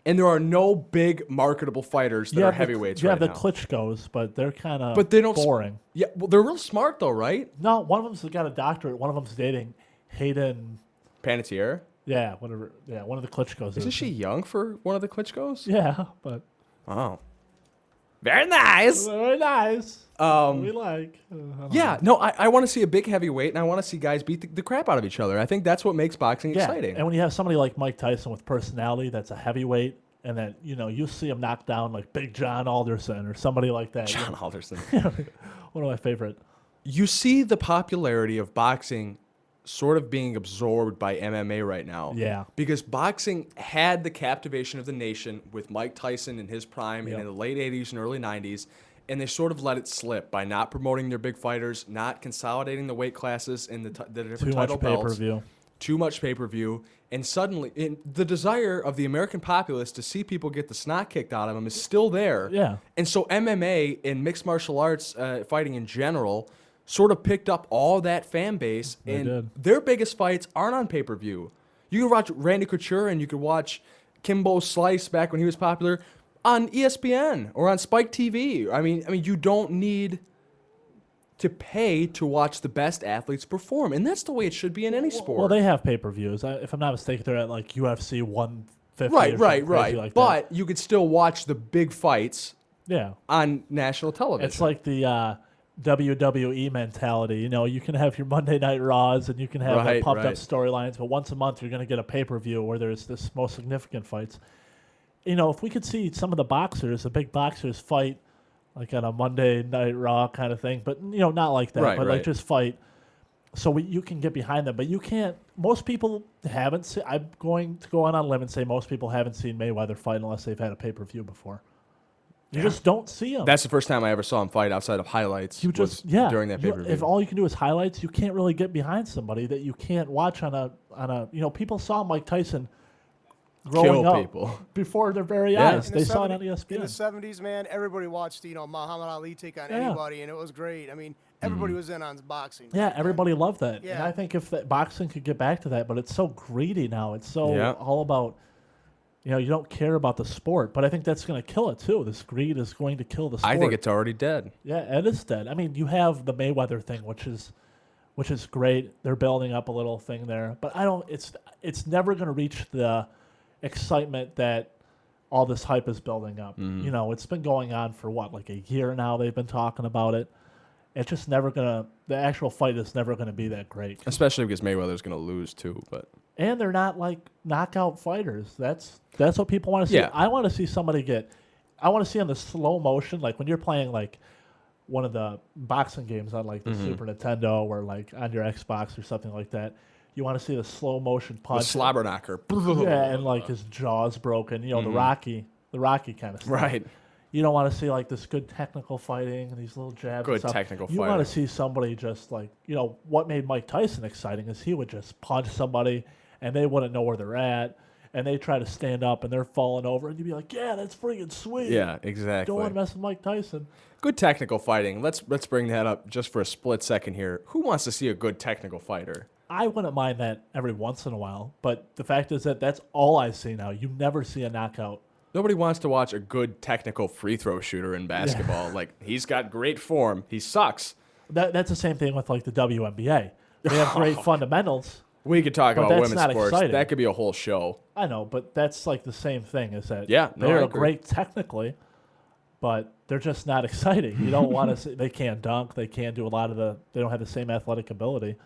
And there are no big marketable fighters that are heavyweights right now. You have the Klitschko's, but they're kind of boring. Yeah, well, they're real smart though, right? No, one of them's got a doctorate. One of them's dating Hayden Panettiere? Yeah, whatever. Yeah, one of the Klitschko's. Isn't she young for one of the Klitschko's? Yeah, but oh, very nice. Very nice. We like. I want to see a big heavyweight, and I want to see guys beat the crap out of each other. I think that's what makes boxing exciting. And when you have somebody like Mike Tyson with personality that's a heavyweight, and that you see him knock down like Big John Alderson or somebody like that. John Alderson. One of my favorite. You see the popularity of boxing sort of being absorbed by MMA right now. Yeah. Because boxing had the captivation of the nation with Mike Tyson in his prime and in the late 80s and early 90s, and they sort of let it slip by not promoting their big fighters, not consolidating the weight classes and the different title belts. Too much pay-per-view. And suddenly, the desire of the American populace to see people get the snot kicked out of them is still there. Yeah. And so MMA and mixed martial arts fighting in general sort of picked up all that fan base. Their biggest fights aren't on pay-per-view. You can watch Randy Couture and you could watch Kimbo Slice back when he was popular on ESPN or on Spike TV. I mean, you don't need to pay to watch the best athletes perform, and that's the way it should be in any sport. Well, they have pay-per-views. If I'm not mistaken, they're at like UFC 150. Right. Like but that. you could still watch the big fights. Yeah. On national television. It's like the WWE mentality. You know, you can have your Monday Night Raws and you can have Right, pumped up right. storylines, but once a month you're going to get a pay-per-view where there's this most significant fights. You know, if we could see some of the boxers, the big boxers fight like on a Monday Night Raw kind of thing, but, you know, not like that, Right, but right. like just fight so you can get behind them. But you can't, most people haven't seen, I'm going to go on a limb and say most people haven't seen Mayweather fight unless they've had a pay-per-view before. You just don't see them. That's the first time I ever saw him fight outside of highlights. You just during that pay-per-view. If all you can do is highlights, you can't really get behind somebody that you can't watch on a you know, people saw Mike Tyson growing Kill up people before their very Yeah. eyes. They saw it on ESPN. In the 70s, man, everybody watched, you know, Muhammad Ali take on anybody, and it was great. I mean, everybody was in on boxing. Yeah, everybody loved that. Yeah. And I think if boxing could get back to that, but it's so greedy now. It's so all about, you know, you don't care about the sport. But I think that's going to kill it, too. This greed is going to kill the sport. I think it's already dead. Yeah, it is dead. I mean, you have the Mayweather thing, which is great. They're building up a little thing there. But it's never going to reach the excitement that all this hype is building up. You know, it's been going on for like a year now. They've been talking about it. It's just never gonna. The actual fight is never gonna be that great. Especially because Mayweather's going to lose too. But And they're not like knockout fighters. That's what people want to see. Yeah. I want to see somebody get. I want to see on the slow motion, like when you're playing like one of the boxing games on like the Super Nintendo or like on your Xbox or something like that. You want to see the slow motion the punch. slobber knocker. Yeah, and like his jaw's broken. You know, the Rocky kind of stuff. Right. You don't want to see like this good technical fighting and these little jabs. Good and stuff. technical You want fighting. to see somebody just like, you know, what made Mike Tyson exciting is he would just punch somebody and they wouldn't know where they're at, and they try to stand up and they're falling over, and you'd be like, yeah, that's freaking sweet. Yeah, exactly. Don't want to mess with Mike Tyson. Good technical fighting. Let's bring that up just for a split second here. Who wants to see a good technical fighter? I wouldn't mind that every once in a while, but the fact is that that's all I see now. You never see a knockout. Nobody wants to watch a good technical free throw shooter in basketball. Like, he's got great form. He sucks. That's the same thing with like the WNBA. They have great fundamentals. We could talk But about that's women's not sports. exciting. That could be a whole show. I know, but that's like the same thing. Is that Yeah, no, I they're agree. great technically, but they're just not exciting. You don't want to see. They can't dunk. They can't do a lot of the. They don't have the same athletic ability.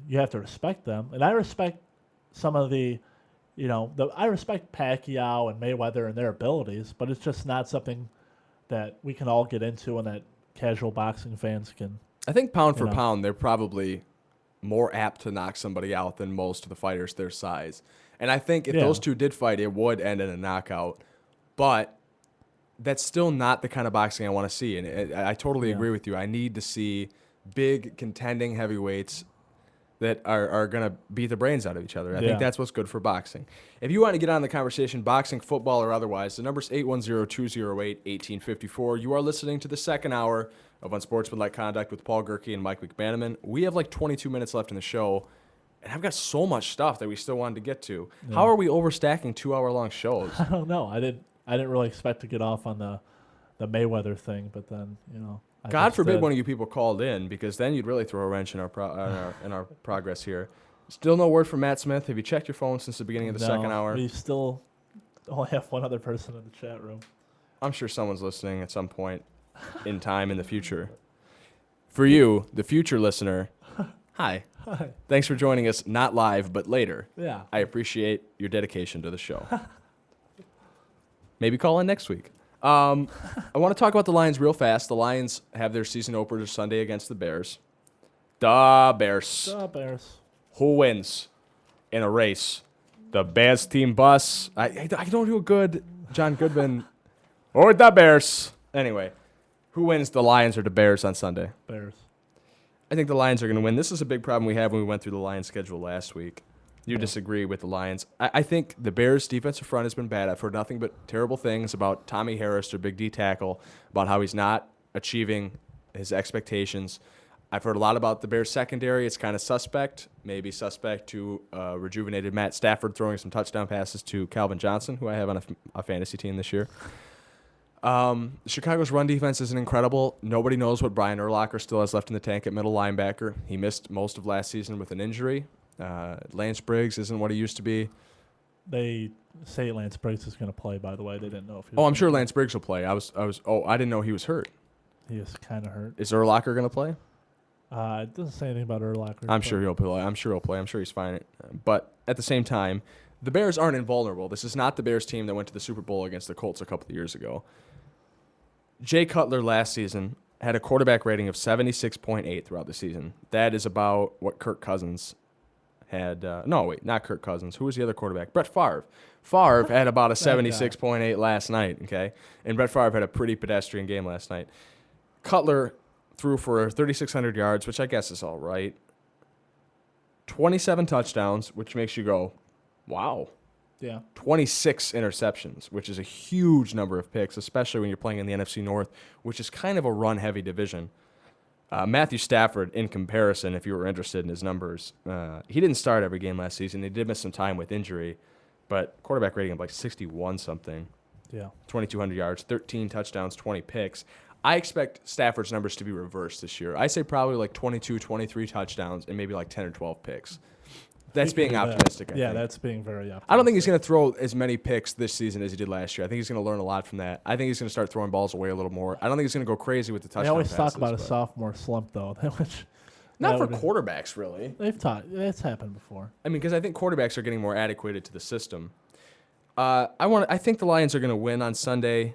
You have to respect them, and I respect some of the. You know, I respect Pacquiao and Mayweather and their abilities, but it's just not something that we can all get into and that casual boxing fans can. I think pound for pound, they're probably more apt to knock somebody out than most of the fighters their size. And I think if those two did fight, it would end in a knockout. But that's still not the kind of boxing I want to see. And I totally agree with you. I need to see big contending heavyweights that are going to beat the brains out of each other. I think that's what's good for boxing. If you want to get on the conversation, boxing, football, or otherwise, the number's 810-208-1854. You are listening to the second hour of Unsportsmanlike Conduct with Paul Gerke and Mike McManaman. We have like 22 minutes left in the show, and I've got so much stuff that we still wanted to get to. Yeah. How are we overstacking 2-hour-long shows? I don't know. I didn't really expect to get off on the Mayweather thing, but then, you know. God forbid one of you people called in, because then you'd really throw a wrench in our progress here. Still no word from Matt Smith. Have you checked your phone since the beginning of the second hour? We still only have one other person in the chat room. I'm sure someone's listening at some point in time in the future. For you, the future listener, hi. Hi. Thanks for joining us, not live, but later. Yeah. I appreciate your dedication to the show. Maybe call in next week. I want to talk about the Lions real fast. The Lions have their season opener Sunday against the Bears. The Bears. The Bears. Who wins in a race? The Bears team bus. I don't do a good John Goodman or the Bears. Anyway, who wins, the Lions or the Bears on Sunday? Bears. I think the Lions are going to win. This is a big problem we had when we went through the Lions schedule last week. You disagree with the Lions. I think the Bears' defensive front has been bad. I've heard nothing but terrible things about Tommy Harris, their big D tackle, about how he's not achieving his expectations. I've heard a lot about the Bears' secondary. It's kind of suspect, maybe suspect to rejuvenated Matt Stafford throwing some touchdown passes to Calvin Johnson, who I have on a fantasy team this year. Chicago's run defense isn't incredible. Nobody knows what Brian Urlacher still has left in the tank at middle linebacker. He missed most of last season with an injury. Lance Briggs isn't what he used to be. They say Lance Briggs is going to play, by the way. They didn't know if he was Oh, I'm sure Lance Briggs will play. I didn't know he was hurt. He is kind of hurt. Is Urlacher going to play? It doesn't say anything about Urlacher. I'm sure he'll play. I'm sure he's fine. But at the same time, the Bears aren't invulnerable. This is not the Bears team that went to the Super Bowl against the Colts a couple of years ago. Jay Cutler last season had a quarterback rating of 76.8 throughout the season. That is about what Kirk Cousins had. No, wait, not Kirk Cousins. Who was the other quarterback? Brett Favre. Favre had about a 76.8 last night, okay? And Brett Favre had a pretty pedestrian game last night. Cutler threw for 3,600 yards, which I guess is all right. 27 touchdowns, which makes you go, wow. Yeah. 26 interceptions, which is a huge number of picks, especially when you're playing in the NFC North, which is kind of a run-heavy division. Matthew Stafford, in comparison, if you were interested in his numbers, he didn't start every game last season. He did miss some time with injury, but quarterback rating of like 61-something. Yeah. 2,200 yards, 13 touchdowns, 20 picks. I expect Stafford's numbers to be reversed this year. I say probably like 22, 23 touchdowns and maybe like 10 or 12 picks. That's being optimistic, I think. That's being very optimistic. I don't think he's going to throw as many picks this season as he did last year. I think he's going to learn a lot from that. I think he's going to start throwing balls away a little more. I don't think he's going to go crazy with the touchdown passes. They always passes, talk about a but sophomore slump, though. not for quarterbacks, really. It's happened before. I mean, because I think quarterbacks are getting more adequated to the system. I think the Lions are going to win on Sunday.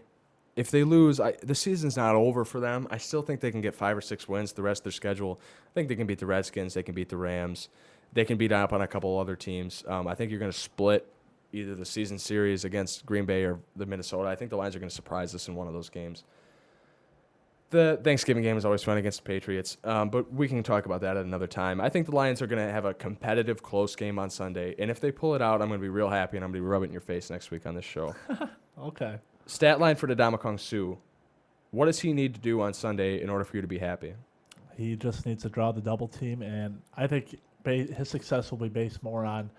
If they lose, the season's not over for them. I still think they can get 5 or 6 wins the rest of their schedule. I think they can beat the Redskins. They can beat the Rams. They can beat up on a couple other teams. I think you're going to split either the season series against Green Bay or the Minnesota. I think the Lions are going to surprise us in one of those games. The Thanksgiving game is always fun against the Patriots, but we can talk about that at another time. I think the Lions are going to have a competitive, close game on Sunday, and if they pull it out, I'm going to be real happy, and I'm going to be rubbing it in your face next week on this show. Okay. Stat line for Ndamukong Suh. What does he need to do on Sunday in order for you to be happy? He just needs to draw the double team, and I think his success will be based more on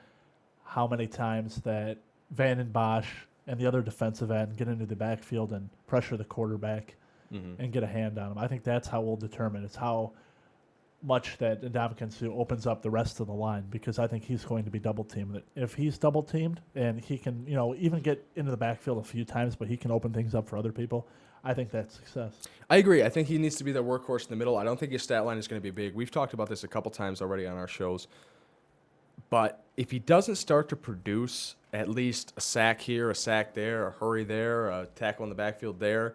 how many times that Van and Bosch and the other defensive end get into the backfield and pressure the quarterback and get a hand on him. I think that's how we'll determine. It's how much that Ndamukong Suh opens up the rest of the line, because I think he's going to be double-teamed. If he's double-teamed and he can, even get into the backfield a few times, but he can open things up for other people, I think that's success. I agree. I think he needs to be the workhorse in the middle. I don't think his stat line is going to be big. We've talked about this a couple times already on our shows. But if he doesn't start to produce at least a sack here, a sack there, a hurry there, a tackle in the backfield there,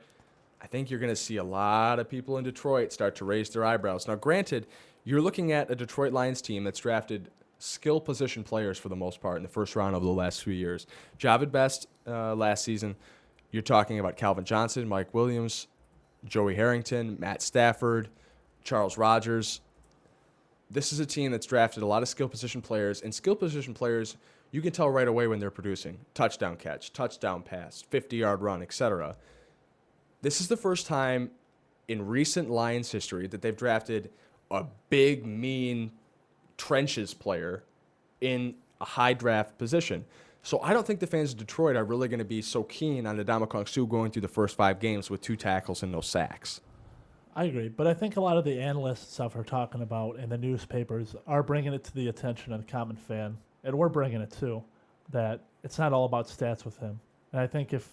I think you're going to see a lot of people in Detroit start to raise their eyebrows. Now, granted, you're looking at a Detroit Lions team that's drafted skill position players for the most part in the first round over the last few years. Javid Best last season. You're talking about Calvin Johnson, Mike Williams, Joey Harrington, Matt Stafford, Charles Rogers. This is a team that's drafted a lot of skill position players, and skill position players, you can tell right away when they're producing. Touchdown catch, touchdown pass, 50-yard run, etc. This is the first time in recent Lions history that they've drafted a big, mean trenches player in a high draft position. So I don't think the fans of Detroit are really going to be so keen on Ndamukong Suh going through the first 5 games with 2 tackles and no sacks. I agree, but I think a lot of the analysts and stuff are talking about, and the newspapers are bringing it to the attention of the common fan, and we're bringing it too, that it's not all about stats with him. And I think if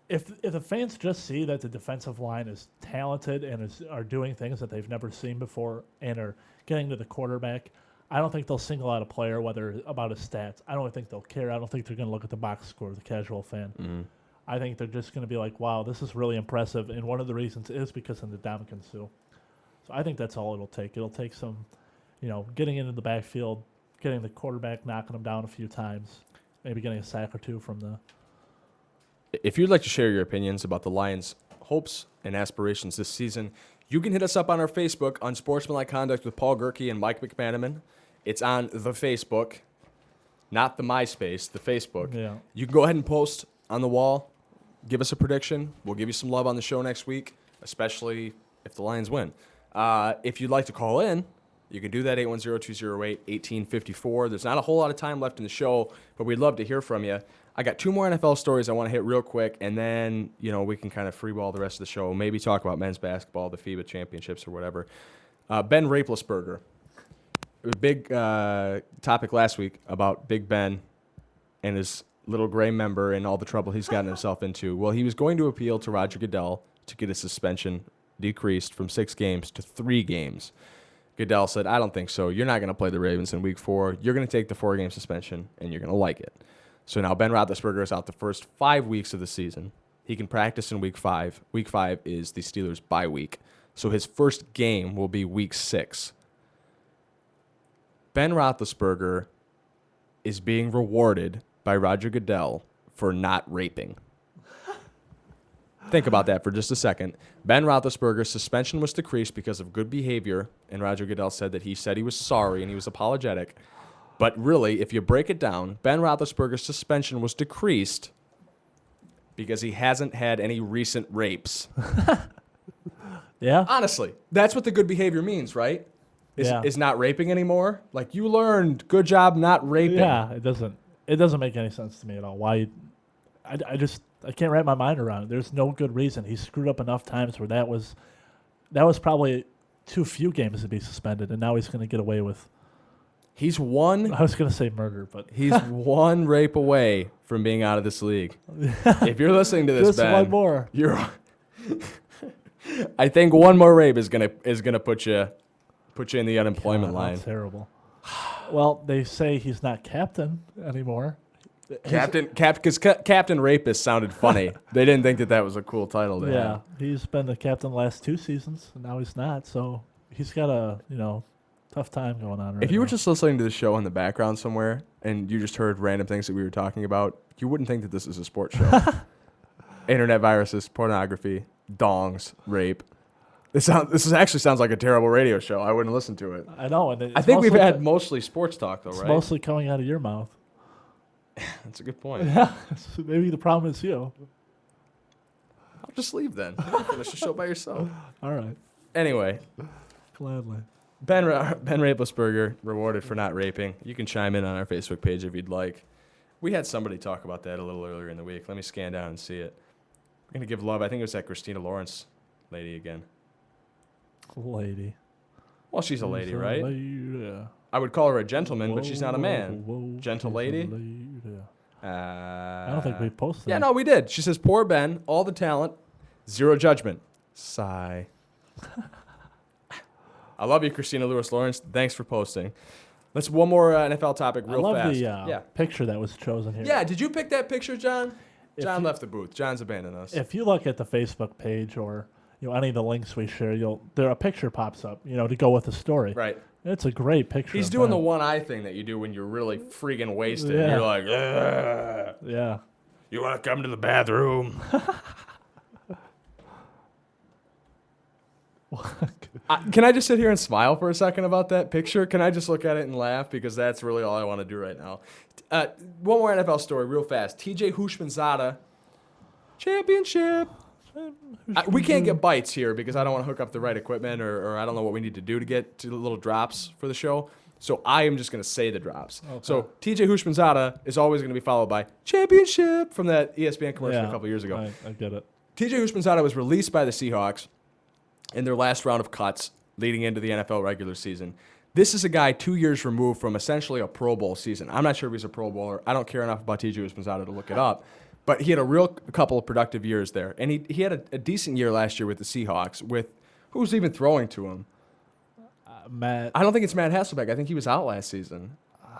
the fans just see that the defensive line is talented and are doing things that they've never seen before and are getting to the quarterback, I don't think they'll single out a player whether about his stats. I don't think they'll care. I don't think they're going to look at the box score, the casual fan. Mm-hmm. I think they're just going to be like, wow, this is really impressive. And one of the reasons is because of the Ndamukong Suh. So I think that's all it'll take. It'll take some, getting into the backfield, getting the quarterback, knocking him down a few times, maybe getting a sack or 2 from the. If you'd like to share your opinions about the Lions' hopes and aspirations this season, you can hit us up on our Facebook, Unsportsmanlike Conduct with Paul Gerke and Mike McManaman. It's on the Facebook, not the MySpace, the Facebook. Yeah. You can go ahead and post on the wall. Give us a prediction. We'll give you some love on the show next week, especially if the Lions win. If you'd like to call in, you can do that, 810-208-1854. There's not a whole lot of time left in the show, but we'd love to hear from you. I got 2 more NFL stories I want to hit real quick, and then, we can kind of freeball the rest of the show. Maybe talk about men's basketball, the FIBA championships or whatever. Ben Roethlisberger. A big topic last week about Big Ben and his little gray member and all the trouble he's gotten himself into. Well, he was going to appeal to Roger Goodell to get his suspension decreased from 6 games to 3 games. Goodell said, I don't think so. You're not going to play the Ravens in week 4. You're going to take the 4-game suspension, and you're going to like it. So now Ben Roethlisberger is out the first 5 weeks of the season. He can practice in week 5. Week 5 is the Steelers' bye week. So his first game will be week 6. Ben Roethlisberger is being rewarded by Roger Goodell for not raping. Think about that for just a second. Ben Roethlisberger's suspension was decreased because of good behavior, and Roger Goodell said that he was sorry and he was apologetic. But really, if you break it down, Ben Roethlisberger's suspension was decreased because he hasn't had any recent rapes. Yeah. Honestly, that's what the good behavior means, right? Yeah. Is not raping anymore. Like, you learned, good job not raping. Yeah, it doesn't make any sense to me at all. Why? I can't wrap my mind around it. There's no good reason. He screwed up enough times where that was probably too few games to be suspended, and now he's going to get away with. He's one. I was going to say murder, but He's one rape away from being out of this league. If you're listening to this, just Ben, one more. I think one more rape is gonna put you in the unemployment God, line. that's terrible. Well, they say he's not captain anymore. Because Captain Rapist sounded funny. They didn't think that was a cool title to Yeah, have. he's been the captain the last 2 seasons, and now he's not. So he's got a tough time going on right If you were now. just listening to the show in the background somewhere and you just heard random things that we were talking about, you wouldn't think that this is a sports show. Internet viruses, pornography, dongs, rape. This actually sounds like a terrible radio show. I wouldn't listen to it. I know, and it's I think we've mostly had mostly sports talk, though, it's right? mostly coming out of your mouth. That's a good point. Yeah, so maybe the problem is you. I'll just leave then. You can finish the show by yourself. All right, Anyway, gladly. Ben Roethlisberger rewarded for not raping. You can chime in on our Facebook page if you'd like. We had somebody talk about that a little earlier in the week. Let me scan down and see it. I'm gonna give love. I think it was that Christina Lawrence lady again. Lady. Well, she's a lady, She's a right? lady. I would call her a gentleman, but she's not a man. Whoa, Gentle she's a lady? lady. I I don't think we posted. Yeah, that. no, we did. She says, poor Ben, all the talent, zero judgment. Sigh. I love you, Christina Lewis Lawrence. Thanks for posting. Let's one more NFL topic real I love fast. the picture that was chosen here. Yeah, did you pick that picture, John? If John you- left the booth. John's abandoned us. If you look at the Facebook page or any of the links we share, a picture pops up, to go with the story. Right. It's a great picture. He's of doing the Ben. one eye thing that you do when you're really freaking wasted. Yeah. You're like, ugh. Yeah. You want to come to the bathroom? Can I just sit here and smile for a second about that picture? Can I just look at it and laugh? Because that's really all I want to do right now. One more NFL story real fast. TJ Hushmanzada, championship. We can't get bites here because I don't want to hook up the right equipment or I don't know what we need to do to get to the little drops for the show. So I am just going to say the drops. Okay. So TJ Hushmanzada is always going to be followed by championship from that ESPN commercial Yeah, a couple years ago. I get it. TJ Hushmanzada was released by the Seahawks in their last round of cuts leading into the NFL regular season. This is a guy 2 years removed from essentially a Pro Bowl season. I'm not sure if he's a Pro Bowler. I don't care enough about TJ Hushmanzada to look it up. But he had a couple of productive years there. And he had a decent year last year with the Seahawks with who's even throwing to him? Matt. I don't think it's Matt Hasselbeck. I think he was out last season.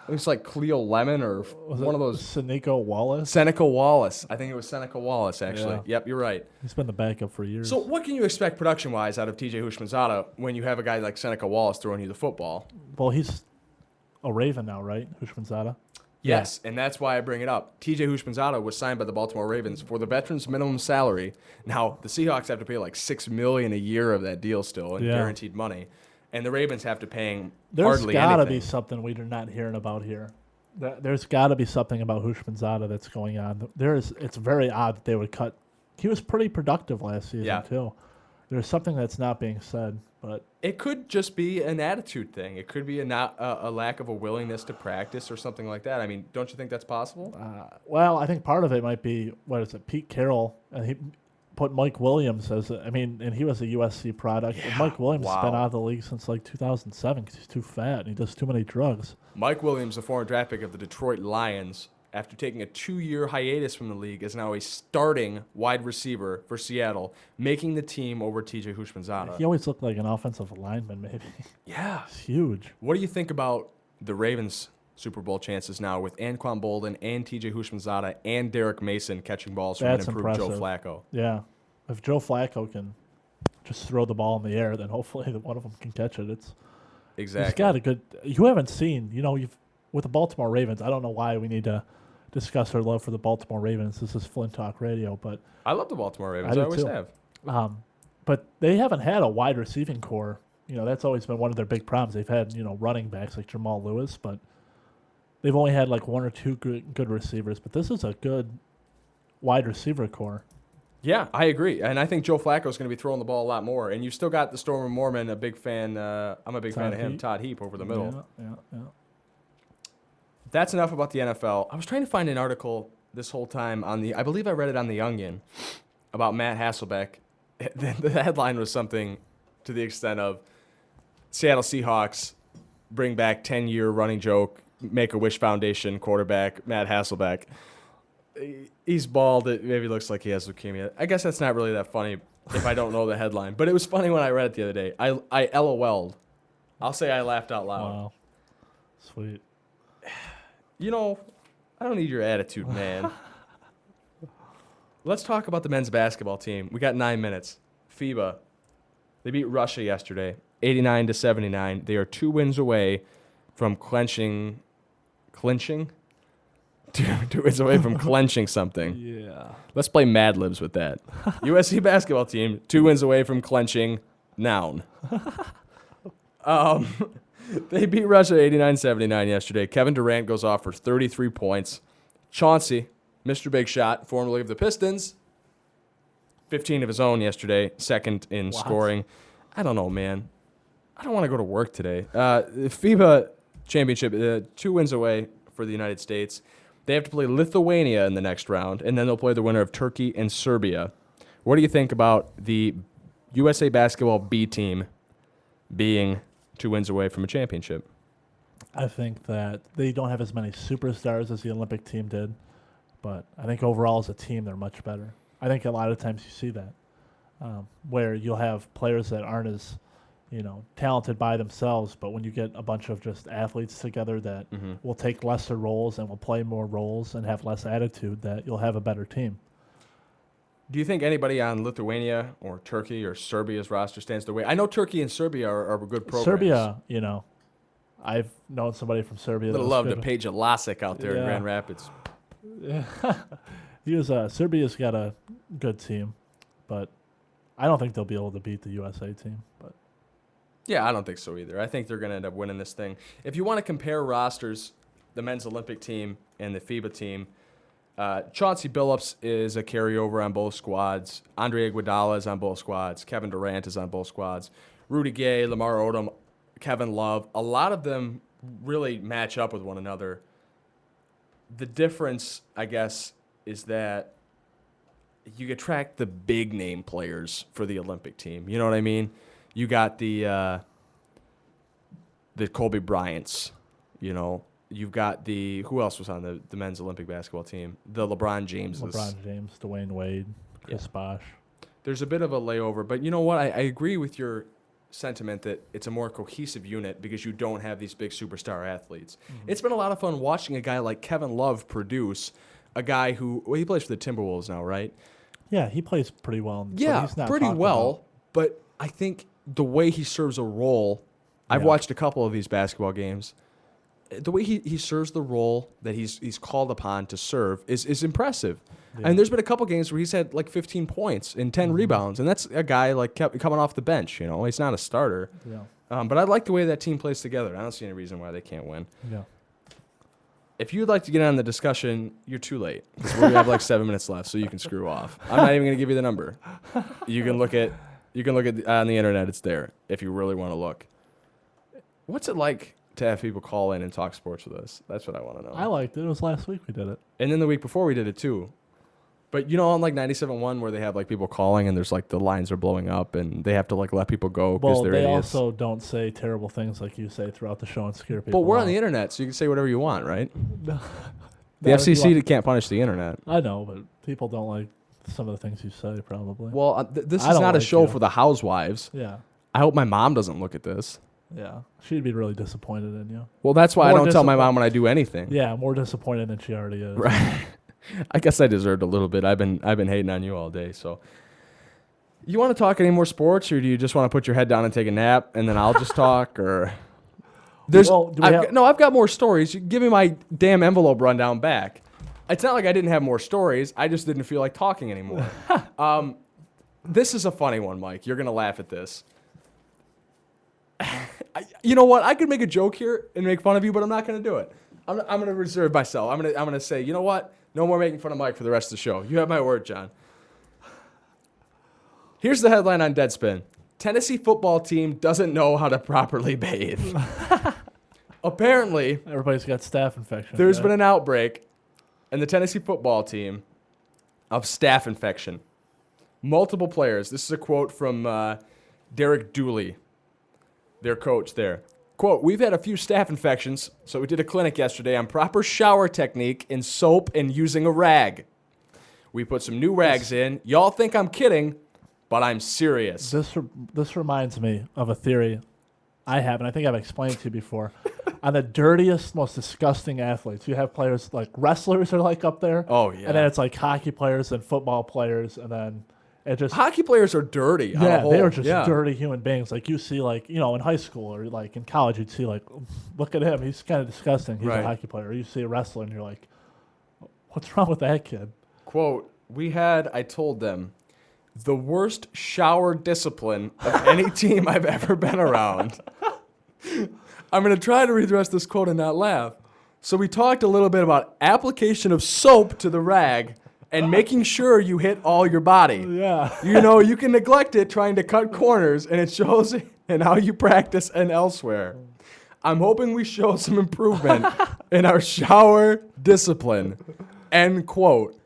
It was like Cleo Lemon or one of those. Seneca Wallace. Seneca Wallace. I think it was Seneca Wallace, actually. Yeah. Yep, you're right. He's been the backup for years. So what can you expect production-wise out of TJ Hushmanzada when you have a guy like Seneca Wallace throwing you the football? Well, he's a Raven now, right? Hushmanzada. Yes, and that's why I bring it up. TJ Hushmanzada was signed by the Baltimore Ravens for the veterans minimum salary. Now, the Seahawks have to pay like $6 million a year of that deal still in guaranteed money. And the Ravens have to pay him hardly There's got to anything. be something we're not hearing about here. There's got to be something about Hushmanzada that's going on. It's very odd that they would cut. He was pretty productive last season, too. There's something that's not being said, but It could just be an attitude thing. It could be a lack of a willingness to practice or something like that. I mean, don't you think that's possible? well, I think part of it might be Pete Carroll, and he put Mike Williams and he was a USC product. And Mike Williams has been out of the league since like 2007 because he's too fat and he does too many drugs. Mike Williams, the former draft pick of the Detroit Lions, after taking a 2-year hiatus from the league, is now a starting wide receiver for Seattle, making the team over T.J. Houshmandzadeh. He always looked like an offensive lineman, maybe. Yeah. It's huge. What do you think about the Ravens' Super Bowl chances now with Anquan Bolden and T.J. Houshmandzadeh and Derek Mason catching balls from That's an improved impressive. Joe Flacco? Yeah. If Joe Flacco can just throw the ball in the air, then hopefully one of them can catch it. Exactly. He's got a good. You haven't seen, with the Baltimore Ravens. I don't know why we need to discuss our love for the Baltimore Ravens. This is Flint Talk Radio, but I love the Baltimore Ravens. I do I always too. have. But they haven't had a wide receiving core. That's always been one of their big problems. They've had running backs like Jamal Lewis, but they've only had like one or two good receivers. But this is a good wide receiver core. Yeah, I agree. And I think Joe Flacco is going to be throwing the ball a lot more. And you've still got the Storm of Mormon, a big fan. I'm a big fan of him, Todd Heap, over the middle. Yeah. That's enough about the NFL. I was trying to find an article this whole time I believe I read it on The Onion, about Matt Hasselbeck. The headline was something to the extent of Seattle Seahawks bring back 10-year running joke, Make-A-Wish Foundation quarterback Matt Hasselbeck. He's bald. It maybe looks like he has leukemia. I guess that's not really that funny if I don't know the headline. But it was funny when I read it the other day. I LOL'd. I'll say I laughed out loud. Wow. Sweet. I don't need your attitude, man. Let's talk about the men's basketball team. We got 9 minutes. FIBA. They beat Russia yesterday, 89-79. They are 2 wins away from clinching? 2 wins away from clenching something. Yeah. Let's play Mad Libs with that. USC basketball team, 2 wins away from clenching noun. They beat Russia 89-79 yesterday. Kevin Durant goes off for 33 points. Chauncey, Mr. Big Shot, formerly of the Pistons, 15 of his own yesterday, second in scoring. I don't know, man. I don't want to go to work today. The FIBA championship, 2 wins away for the United States. They have to play Lithuania in the next round, and then they'll play the winner of Turkey and Serbia. What do you think about the USA basketball B team being 2 wins away from a championship? I think that they don't have as many superstars as the Olympic team did, but I think overall as a team they're much better. I think a lot of times you see that, where you'll have players that aren't as talented by themselves, but when you get a bunch of just athletes together that will take lesser roles and will play more roles and have less attitude, that you'll have a better team. Do you think anybody on Lithuania or Turkey or Serbia's roster stands their way? I know Turkey and Serbia are good programs. Serbia, I've known somebody from Serbia. Would have loved a Paige Lasic out there in Grand Rapids. Yeah. Serbia's got a good team, but I don't think they'll be able to beat the USA team. But yeah, I don't think so either. I think they're going to end up winning this thing. If you want to compare rosters, the men's Olympic team and the FIBA team, Chauncey Billups is a carryover on both squads. Andre Iguodala is on both squads. Kevin Durant is on both squads. Rudy Gay, Lamar Odom, Kevin Love. A lot of them really match up with one another. The difference, I guess, is that you attract the big name players for the Olympic team. You know what I mean? You got the Kobe Bryants, You've got who else was on the men's Olympic basketball team? The LeBron Jameses. LeBron James, Dwayne Wade, Chris Bosh. There's a bit of a layover, but you know what? I agree with your sentiment that it's a more cohesive unit because you don't have these big superstar athletes. It's been a lot of fun watching a guy like Kevin Love produce, a guy who, he plays for the Timberwolves now, right? Yeah, he plays pretty well. Yeah, he's not pretty well, about. But I think the way he serves a role, I've watched a couple of these basketball games, the way he serves the role that he's called upon to serve is impressive. Yeah. And there's been a couple games where he's had like 15 points and 10 rebounds, and that's a guy like coming off the bench. He's not a starter. Yeah. But I like the way that team plays together. I don't see any reason why they can't win. Yeah. If you'd like to get on the discussion, you're too late because we have like 7 minutes left, so you can screw off. I'm not even going to give you the number. You can look at on the internet. It's there if you really want to look. What's it like to have people call in and talk sports with us? That's what I want to know. I liked it. It was last week we did it. And then the week before we did it too. But on like 97.1 where they have like people calling and there's like the lines are blowing up and they have to like let people go because they're idiots. They also don't say terrible things like you say throughout the show and scare people. But we're on the internet, so you can say whatever you want, right? The FCC can't punish the internet. I know, but people don't like some of the things you say, probably. Well, this is I don't not a like show you. for the housewives. Yeah. I hope my mom doesn't look at this. Yeah. She'd be really disappointed in you. Well, that's why I More don't tell my mom when I do anything. Yeah, more disappointed than she already is. Right. I guess I deserved a little bit. I've been hating on you all day. So, you want to talk any more sports, or do you just want to put your head down and take a nap, and then I'll just talk? Or I've got more stories. You give me my damn envelope rundown back. It's not like I didn't have more stories. I just didn't feel like talking anymore. This is a funny one, Mike. You're gonna laugh at this. You know what? I could make a joke here and make fun of you, but I'm not gonna do it. I'm gonna reserve myself. I'm gonna say, you know what? No more making fun of Mike for the rest of the show. You have my word, John. Here's the headline on Deadspin. Tennessee football team doesn't know how to properly bathe. Apparently, everybody's got staph infection. There's been an outbreak in the Tennessee football team of staph infection. Multiple players. This is a quote from Derek Dooley, their coach there. Quote, "We've had a few staph infections, so we did a clinic yesterday on proper shower technique in soap and using a rag. We put some new rags in. Y'all think I'm kidding, but I'm serious." This reminds me of a theory I have, and I think I've explained to you before. On the dirtiest, most disgusting athletes, you have players like wrestlers are like up there. Oh, yeah. And then it's like hockey players and football players, and then it just... Hockey players are dirty. Yeah, they are just dirty human beings. Like you see, like, you know, in high school or like in college, you'd see like, look at him. He's kind of disgusting. He's a hockey player. Or you see a wrestler and you're like, what's wrong with that kid? Quote, I told them, the worst shower discipline of any team I've ever been around. I'm going to try to read the rest of this quote and not laugh. So we talked a little bit about application of soap to the rag and making sure you hit all your body. Yeah. You know, you can neglect it trying to cut corners, and it shows in how you practice and elsewhere. I'm hoping we show some improvement in our shower discipline. End quote.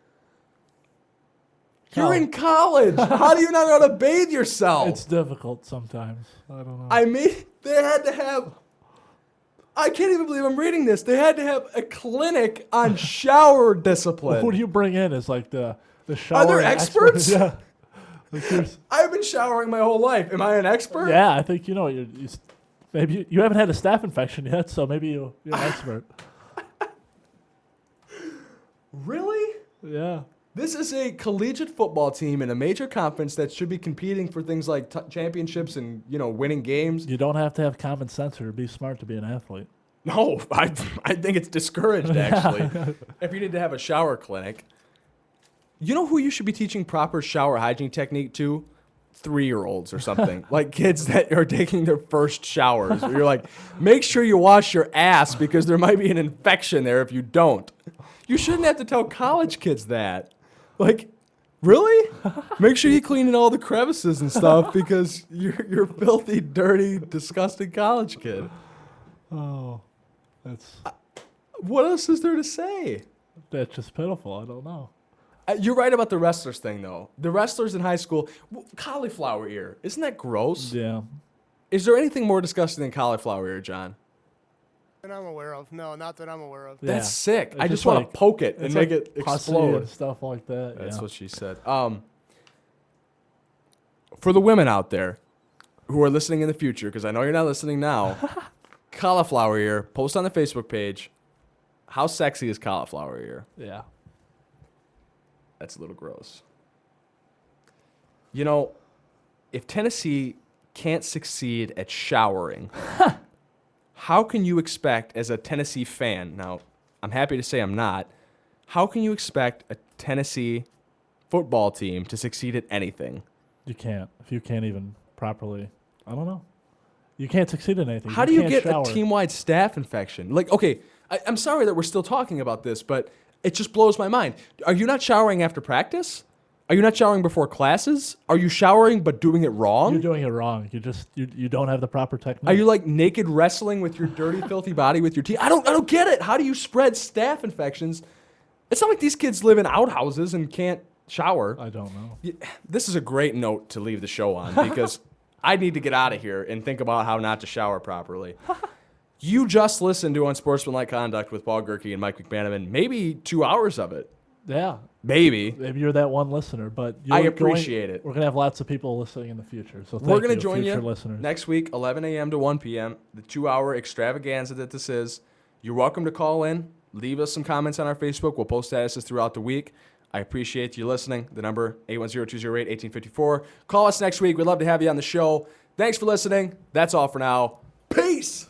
You're in college. How do you not know how to bathe yourself? It's difficult sometimes. I don't know. I mean, they had to have... I can't even believe I'm reading this. They had to have a clinic on shower discipline. Who do you bring in as like the shower? Are there experts? Yeah. Like I've been showering my whole life. Am I an expert? Yeah, I think you know. Maybe you haven't had a staph infection yet, so maybe you're an expert. Really? Yeah. This is a collegiate football team in a major conference that should be competing for things like championships and, you know, winning games. You don't have to have common sense or be smart to be an athlete. No, I think it's discouraged, actually. If you need to have a shower clinic. You know who you should be teaching proper shower hygiene technique to? 3-year-olds or something. Like kids that are taking their first showers. Where you're like, make sure you wash your ass because there might be an infection there if you don't. You shouldn't have to tell college kids that. Like, really? Make sure you clean in all the crevices and stuff because you're a filthy, dirty, disgusting college kid. Oh, that's... What else is there to say? That's just pitiful. I don't know. You're right about the wrestlers thing, though. The wrestlers in high school, cauliflower ear. Isn't that gross? Yeah. Is there anything more disgusting than cauliflower ear, John? That I'm aware of. No, not that I'm aware of. Yeah. That's sick. It's I just just want like- to poke it and make like it pussy explode. and stuff like that. That's yeah. what she said. For the women out there who are listening in the future, because I know you're not listening now, cauliflower ear, post on the Facebook page. How sexy is cauliflower ear? Yeah. That's a little gross. You know, if Tennessee can't succeed at showering, how can you expect, as a Tennessee fan, now I'm happy to say I'm not, how can you expect a Tennessee football team to succeed at anything? You can't. If you can't even properly, I don't know. You can't succeed in anything. How do you can't get shower. a team-wide staph infection? Like, okay, I'm sorry that we're still talking about this, but it just blows my mind. Are you not showering after practice? Are you not showering before classes? Are you showering but doing it wrong? You're doing it wrong. You don't have the proper technique. Are you like naked wrestling with your dirty, filthy body with your teeth? I don't get it. How do you spread staph infections? It's not like these kids live in outhouses and can't shower. I don't know. This is a great note to leave the show on because I need to get out of here and think about how not to shower properly. You just listened to Unsportsmanlike Conduct with Paul Gerke and Mike McManaman. Maybe 2 hours of it. Yeah. Maybe. Maybe you're that one listener, but I appreciate it. We're going to have lots of people listening in the future. So We're going to you, join future you listeners. next week, 11 a.m. to 1 p.m., the 2-hour extravaganza that this is. You're welcome to call in. Leave us some comments on our Facebook. We'll post statuses throughout the week. I appreciate you listening. The number, 810-208-1854. Call us next week. We'd love to have you on the show. Thanks for listening. That's all for now. Peace!